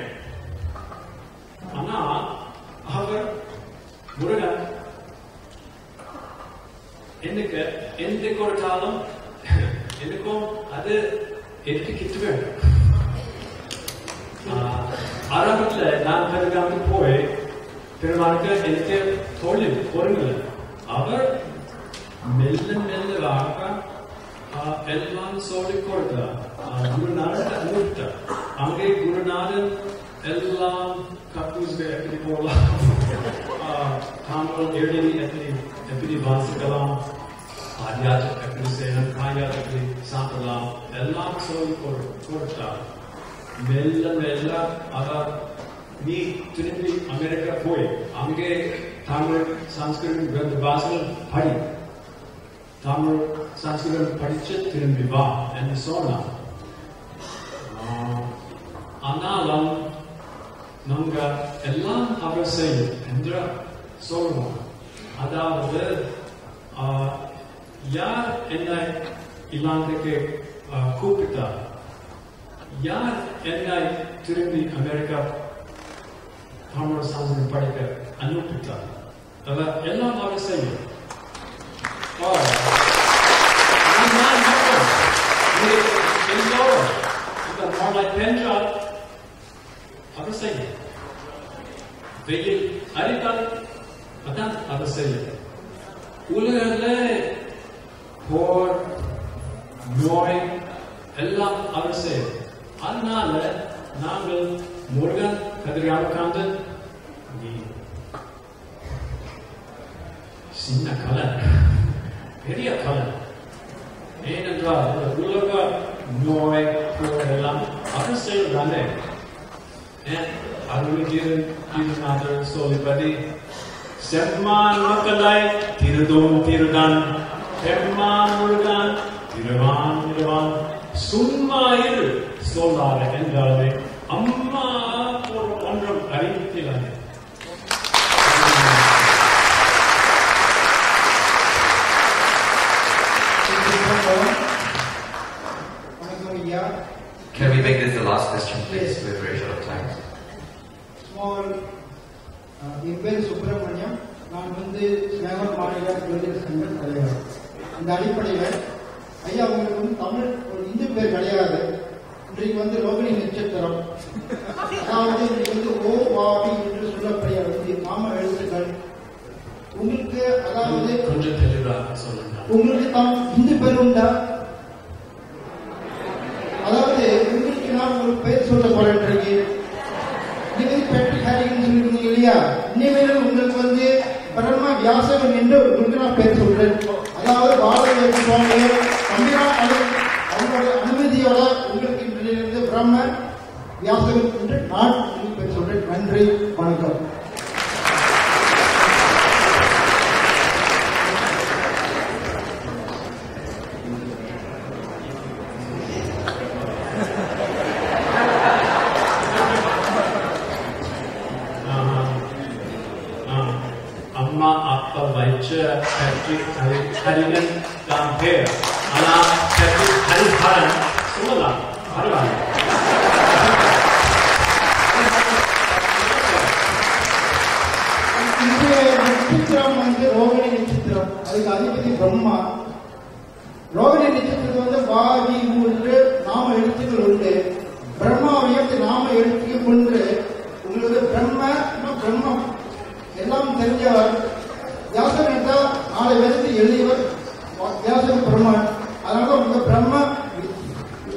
ஆனா அவர் முருகன் எனக்கு எந்த கொடுத்தாலும் எனக்கும் அது கிட்ட வேண்டும். ஆரம்பத்தில் நான் பெருகாம போய் பெருமாளுக்கு எனக்கு தொழில் பொருள் அவர் மெல்ல மெல்லவாக எல்லாம் சொல்லிக் கொடுத்தார். குருநாதன் அனுப்பிட்டார். அங்கே குருநாதன் எல்லாம் கப்பூஸ்க்கு எப்படி போகலாம், தாங்கள் எழுதி எப்படி வாசிக்கலாம், ஆதியாத்திரம் எப்படி செய்யணும், காயாத்திரம் எப்படி சாப்பிடலாம் எல்லாம் சொல்லிக் கொடுத்தார். மெல்ல மெல்ல அவர் நீ திரும்பி அமெரிக்கா போய் அங்கே தமிழ் சம்ஸ்கிருதம் கிரந்த பாஷைகள் படி, தமிழ் சம்ஸ்கிருதம் படிச்சு திரும்பி வா என்று சொன்னார். ஆனாலும் நாங்க எல்லாம் அவர் செய்யும் என்று சொல்லுவோம். அதாவது யார் என்னை இலங்கைக்கு கூப்பிட்டார், யார் என்னை திரும்பி அமெரிக்கா தமிழ் சம்ஸ்கிருதம் படிக்க அனுப்பிட்டார், அவர் எல்லாம் அவர் செய்யும். பெண்கள் அவர் செய்யும். வெயில் அடித்தால் அதான் அவர் செய்யும். உலகில் போர் நோய் எல்லாம் அவர் செய்யும். அதனால நாங்கள் முருகன் கதிராமகாந்தன் நீ சின்ன கலன் பெரிய கலன். ஏனென்றால் உலக நோய் போர் எல்லாம் அவர் செய்வதானே. அருள்நாதர் சொல்லுபடி செம்மான் மக்களை திருதோம் திருதான், பெம்மான் முருகன் திருவான் திருவான், சும்மா இரு சொல்லாத என்றாலே அம்மா ஒரு ஒன்றும் அறிவிக்கிறாங்க. Can we make this the last question, please? We're very short of time. Small, என் பேர் சுப்பிரமணியம். நான் ஸ்நேகர் மாநில இளைஞர் சங்க தலைவர். இந்த அடிப்படையில் ஐயா உங்களுக்கு தமிழ் ஒரு இந்து பேர் கிடையாது. இன்றைக்கு ரோகிணி நட்சத்திரம், அதாவது இன்னைக்கு ஓ வாவி என்று சொல்லப்படுகிற நாம எழுத்துக்கள் உங்களுக்கு, அதாவது கொஞ்சம் தெளிவாக சொல்லுங்க. உங்களுக்கு இந்து பேர் உண்டா? அதாவது உங்களுக்கு நான் ஒரு பேர் சொல்ல போறேன். நீங்க பேட்ரிக் ஹாரிகன் சொல்லிருந்தீங்க இல்லையா, இனிமேலும் உங்களுக்கு பிரம்ம வியாசகன் என்று உங்களுக்கு நான் பேர் சொல்றேன். அதாவது பாரதிய சுவாமி அவங்களோட அனுமதியோட உங்களுக்கு இன்றிலிருந்து பிரம்ம வியாசகன் என்று நான் உங்களுக்கு பேர் சொல்றேன். நன்றி, வணக்கம். Patrick Harigan தான் பேர். ஆனா Patrick ஹரிஹரன் சொல்லலாம். பரவாயில்ல. நட்சத்திரம் ரோகிணி நட்சத்திரம், அதுக்கு அதிபதி பிரம்மா. ரோகிணி நட்சத்திரம் வாவி மூன்று நாம எழுத்துக்கள் உண்டு. பிரம்மாவையும் நாம எழுத்துக்கள் ஒன்று. உங்களுக்கு பிரம்மம் எல்லாம் தெரிஞ்சவர். வியாசன் என்றால் 4 எழுதியவர் வியாசன் பிரம்மன். அதனால உங்க பிரம்ம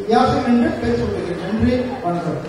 வியாசம் என்று பேர் சொல்லுகிறேன். நன்றி, வணக்கம்.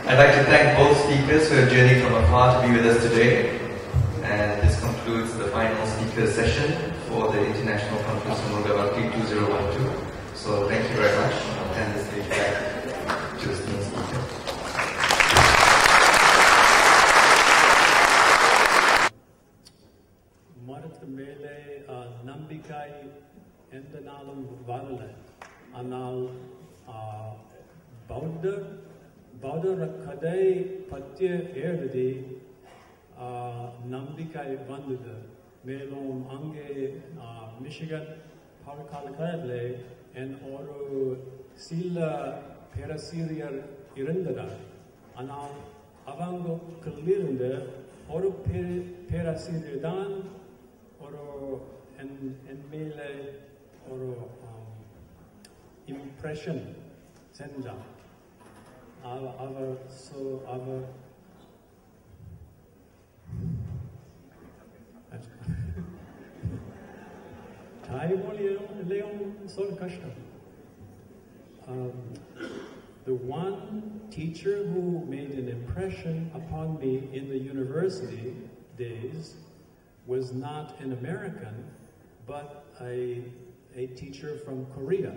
I'd like to thank both speakers who have journeyed from afar to be with us today. And this concludes the final speaker session for the International Conference on Muruga Bhakti 2012. So thank you very much. I'll hand the stage back to the esteemed speaker. மரத்து மேலே நம்பிக்கை எந்த நாளும் வரல. ஆனால் பௌத்தர் கதை பற்றிய எழுதி நம்பிக்கை வந்தது. மேலும் அங்கே மிஷிகன் பல்கலைக்கழகத்தில் என் ஒரு சில பேராசிரியர் இருந்தனர். ஆனால் அவங்களுக்கிலிருந்து ஒரு பேராசிரியர் தான் என் மேலே ஒரு இம்ப்ரெஷன் செஞ்சார். அவர் தாய்மொழியிலும் சொல்ல கஷ்டம். The one teacher who made an impression upon me in the university days was not an American, but a teacher from Korea,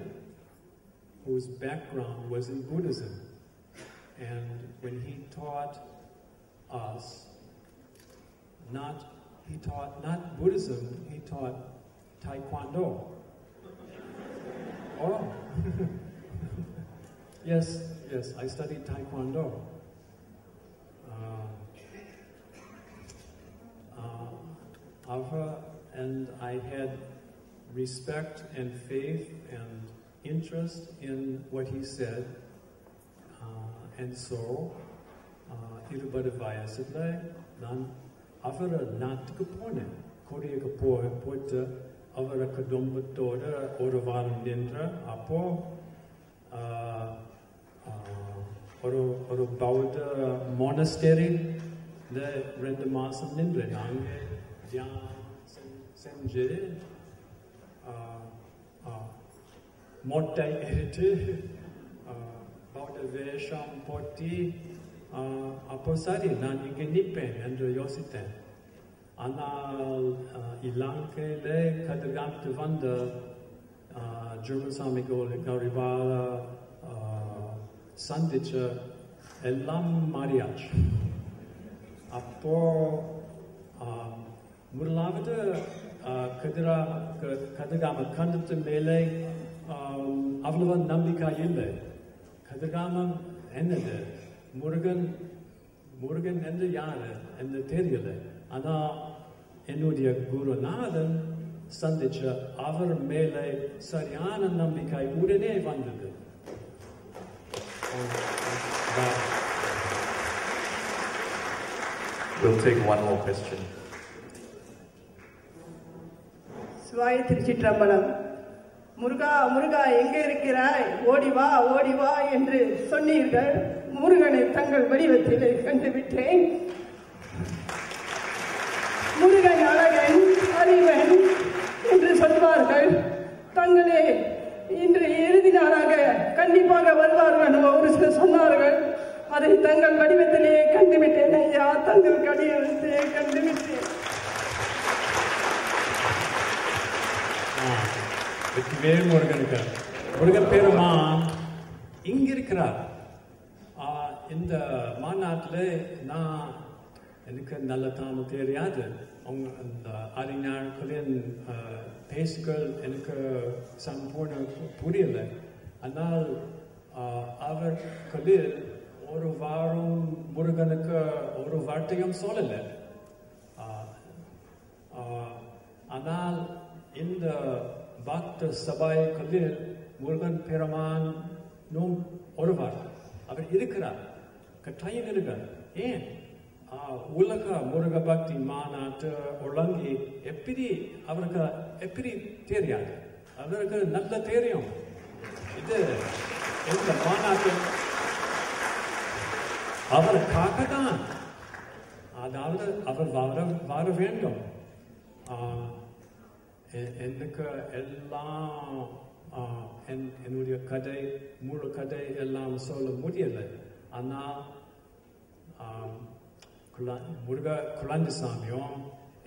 whose background was in Buddhism. And when he taught us, he taught not Buddhism, he taught Taekwondo. Oh, yes, I studied Taekwondo. And I had respect and faith and interest in what he said. And so, irubada vayasile, nan avara natkapone, Korea poeta, avara kadumbatora, oravaram nindra, apo, oro bauda monastery, the rendamasam nindra, nange, jan, senje, motai erite, bauda vesham poti, aposari, nan ingenipen, and yositen. Anal ilanke le kadagante vanda, German Samigol, Garivala, Sandicha, elam mariach. Apo Murlavada Kadagama Kandata Mele, Avlava Nambika Yille, Kadagama Enede, Murugan and the Yare, and the Teriale, Ana Enudia Gurunadan, Sandicha, Avar Mele, Saryana Nambika, Udene Vandada. We'll take one more question. Swai Trichitrambalam. Muruga, Muruga, எங்கே இருக்கிறாய்? ஓடி வா என்று சொன்னீர்கள். முருகனை தங்கள் வடிவத்திலே கண்டுவிட்டேன். முருகன் அழகன், அறிவன் என்று சொல்வார்கள். தங்களே இன்று இறுதி நாளாக கண்டிப்பாக வருவார்கள் என்று ஒரு சிலர் சொன்னார்கள். அதை தங்கள் வடிவத்திலே கண்டுவிட்டேன் ஐயா, தங்கள் வடிவத்திலே கண்டுவிட்டேன். வெற்றிவேல் முருகனுக்கு. முருகன் பெருமான் இங்க இருக்கிறார். இந்த மாநாட்டில் நான் எனக்கு நல்ல தமிழ் தெரியாது. அந்த அறிஞர்களின் பேசுகள் எனக்கு சம்பூர்ண புரியலை. ஆனால் அவர்களில் ஒரு வாரம் முருகனுக்கு ஒரு வார்த்தையும் சொல்லலை. ஆனால் இந்த பக்த சபைகளில் முருகன் பெருமான் ஒருவர் அவர் இருக்கிறார், கட்டாயம் இருக்கிறார். ஏன் உலக முருக பக்தி மாநாட்டு ஒழுங்கி அவருக்கு எப்படி தெரியாது? அவருக்கு நல்ல தெரியும். இது இந்த மாநாட்டு அவருக்காக தான். அதாவது அவர் வர வேண்டும். எனக்கு எல்லாம் என்னுடைய கதை முழு கதை எல்லாம் சொல்ல முடியலை. ஆனால் குழந்தைசாமியும்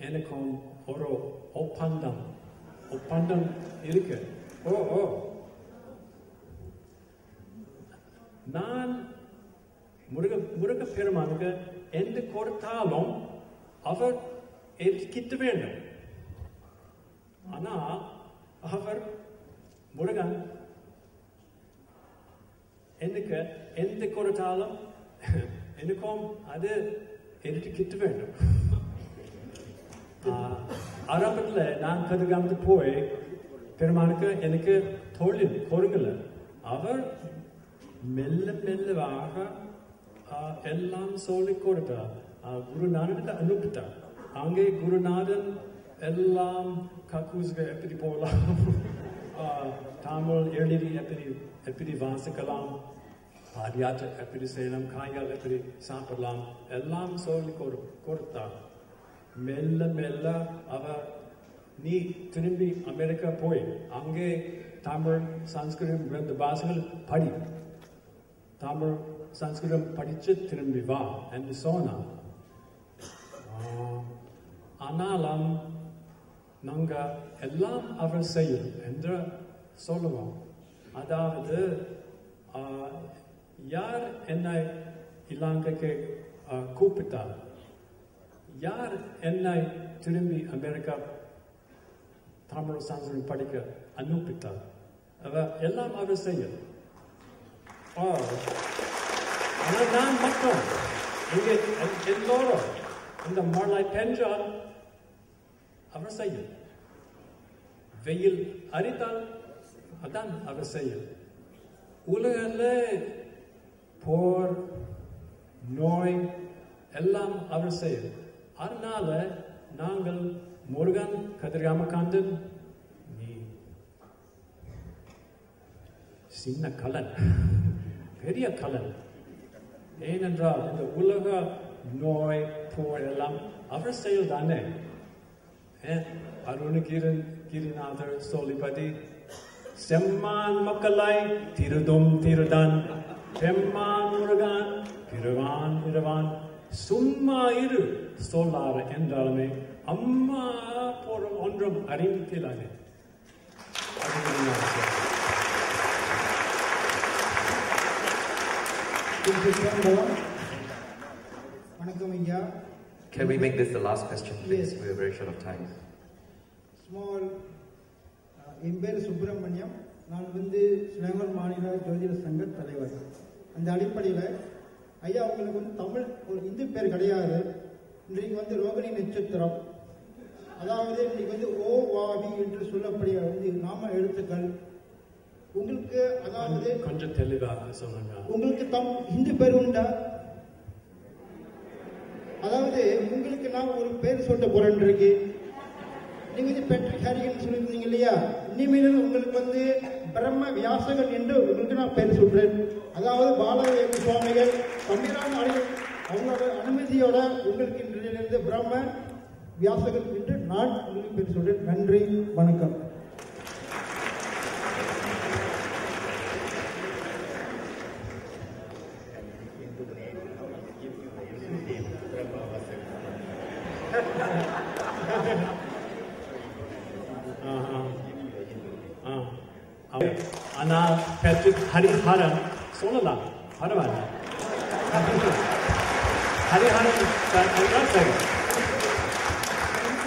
எனக்கும் ஒரு ஒப்பந்தம் இருக்கு. நான் முருக பெருமானுக்கு எந்த கொடுத்தாலும் அவர் கிட்ட வேண்டும். ஆனா அவர் முருகன் எனக்கு எந்த கொடுத்தாலும் எனக்கும் அது எடுத்து கிட்ட வேண்டும். ஆரம்பத்தில் நான் கதிர்காமத்து போய் பெருமானுக்கு எனக்கு தொழில் கொடுக்கல. அவர் மெல்லவாக எல்லாம் சொல்லிக் கொடுத்தார். குருநாதனுக்கு அனுப்பிட்டார். அங்கே குருநாதன் எல்லாம் கக்கூசுக்கு எப்படி போகலாம், தமிழ் எழுதி எப்படி வாசிக்கலாம், பாதியாற்ற எப்படி செய்யலாம், காய்கள் எப்படி சாப்பிடலாம் எல்லாம் சொல்லி கொடுத்தார். மெல்ல அவர் நீ திரும்பி அமெரிக்கா போய் அங்கே தமிழ் சன்ஸ்கிருதம் 2 பாஷைகள் படி, தமிழ் சன்ஸ்கிருதம் படிச்சு திரும்பி வா என்று சொன்னார். ஆனாலும் நாங்க எல்லாம் அவர் செய்யும் என்று சொல்லுவோம். அதாவது யார் என்னை இலங்கைக்கு கூப்பிட்டார், யார் என்னை திரும்பி அமெரிக்கா தமிழ் சன்ஸ்கிருதம் படிக்க அனுப்பித்தார், எல்லாம் அவர் செய்யும். நான் மட்டும் இங்கே எல்லோரும் இந்த மழை பெஞ்சால் அவர் செய்யும், வெயில் அடித்தால் அதான் அவர் செய்யும். உலகில் போர் நோய் எல்லாம் அவர் செய்யும். அதனால நாங்கள் முருகன் கதிர்காமகாந்தன் நீ சின்ன கலன் பெரிய கலன். ஏனென்றால் இந்த உலக நோய் போர் எல்லாம் அவர் செயல் தானே. அருணகிரிநாதர் சொல்லிபடி செம்மான் மக்களை திருதும் திருதான் பெம்மான் முருகான் திருவான் சும்மா இரு சொல்லார் என்றாலுமே அம்மா பொருள் ஒன்றும் அறிவிக்கலானே. வணக்கம் ஐயா. Can we make this the last question, please? Yes. We are very short of time. Small. என் பேர் சுப்பிரமணியம். நான் ஸ்ரீலங்கன் மாநில ஜோதிட சங்க தலைவர். அந்த அடிப்படையில் ஐயா உங்களுக்கு தமிழ் ஒரு இந்து பேர் கிடையாது. இன்றைக்கு ரோகிணி நட்சத்திரம், அதாவது இன்னைக்கு ஓவாவி என்று சொல்லக்கூடிய நாம எழுத்துக்கள் உங்களுக்கு, அதாவது கொஞ்சம் தெளிவாக சொல்லுங்க. உங்களுக்கு இந்து பேர் உண்டா? அதாவது உங்களுக்கு நான் ஒரு பேர் சொல்ல போறேன் இருக்கு. நீங்க பெட்ரிக் ஹரிகன் சொல்லியிருந்தீங்க இல்லையா? இனிமேல் உங்களுக்கு பிரம்ம வியாசகன் என்று உங்களுக்கு நான் பேர் சொல்றேன். அதாவது பாலவேலு சுவாமிகள் தமிழான அவங்களோட அனுமதியோட உங்களுக்கு இன்றிலிருந்து பிரம்ம வியாசகன் என்று நான் உங்களுக்கு பேர் சொல்றேன். நன்றி, வணக்கம். ஆனால் பெட்ரிக் ஹரிஹரன் சொல்லலாம், பரவாயில்ல. ஹரிஹரன்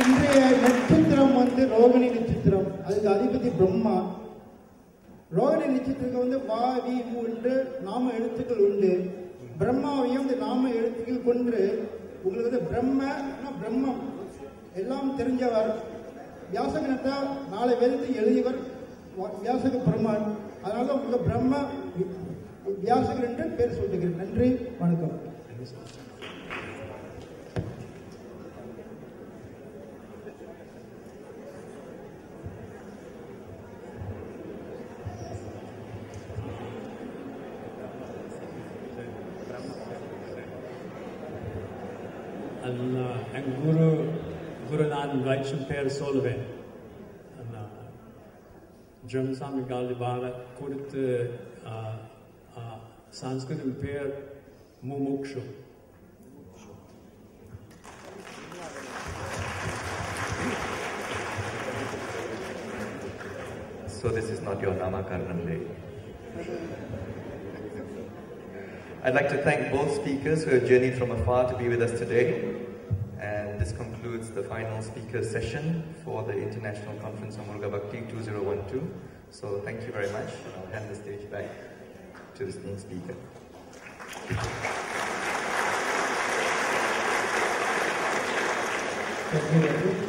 இன்றைய நட்சத்திரம் ரோகிணி நட்சத்திரம். அதுக்கு அதிபதி பிரம்மா. ரோகிணி நட்சத்திரத்துக்கு வந்து வா வி மு என்று நாம எழுத்துக்கள் உண்டு. பிரம்மாவையும் இந்த நாம எழுத்துக்கள் கொன்று உங்களுக்கு வந்து பிரம்மம் எல்லாம் தெரிஞ்சவர். வியாசகனத்தை 4 வேதத்தை எழுதியவர் வியாசக பெருமாள். அதனால உங்களுக்கு பிரம்ம வியாசகர் என்று பேர் சொல்லுகிறேன். நன்றி, வணக்கம். En guru நான் வைச்சம் பேர் சொல்லுவேன். ஜெர்மசாமி காலிபால கொடுத்து சான்ஸ்கிருதம் பேர் முமுக்ஷு. So this is not your Namakaranam day. I'd like to thank both speakers who have journeyed from afar to be with us today. And this concludes the final speaker session for the International Conference on Muruga Bhakti 2012. So thank you very much. I'll hand the stage back to the main speaker.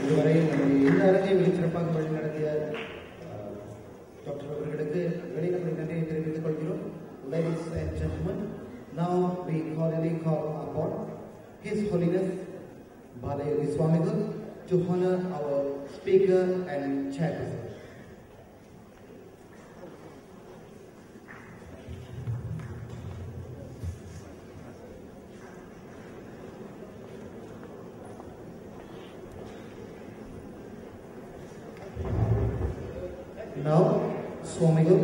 இதுவரை நம்முடைய இந்த அரங்கை சிறப்பாக வழிநடத்திய doctor அவர்களுக்கு வெளிநபரை நன்றியை தெரிவித்துக் கொள்கிறோம். Ladies and gentlemen, now we cordially call upon His Holiness Balayogi Swamigal to honor our speaker and chairperson. Now, Swamigal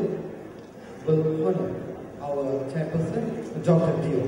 will honor our chairperson, Dr. Dio.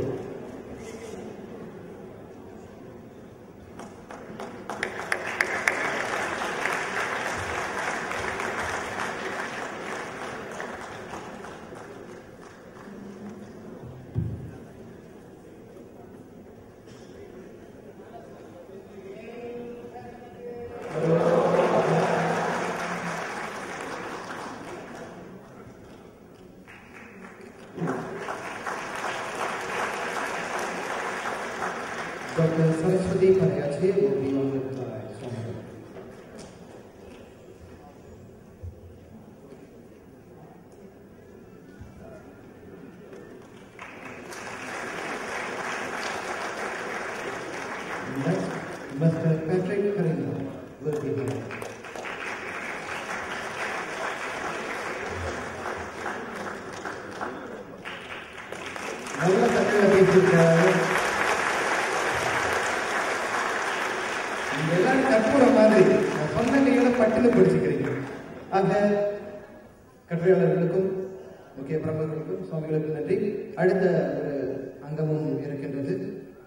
Dr. Saraswati Panayache will be honored by Swamigal. Next, Mr. Patrick Karinga will be honored. எல்லாரும் கற்பூர மாதிரி சொன்ன கையோட பட்டுன்னு பிடிச்சிக்கிறீங்க. ஆக கட்டுரையாளர்களுக்கும் முக்கிய பிரமுகர்களுக்கும் சுவாமிகளுக்கும் நன்றி. அடுத்த ஒரு அங்கமும் இருக்கின்றது.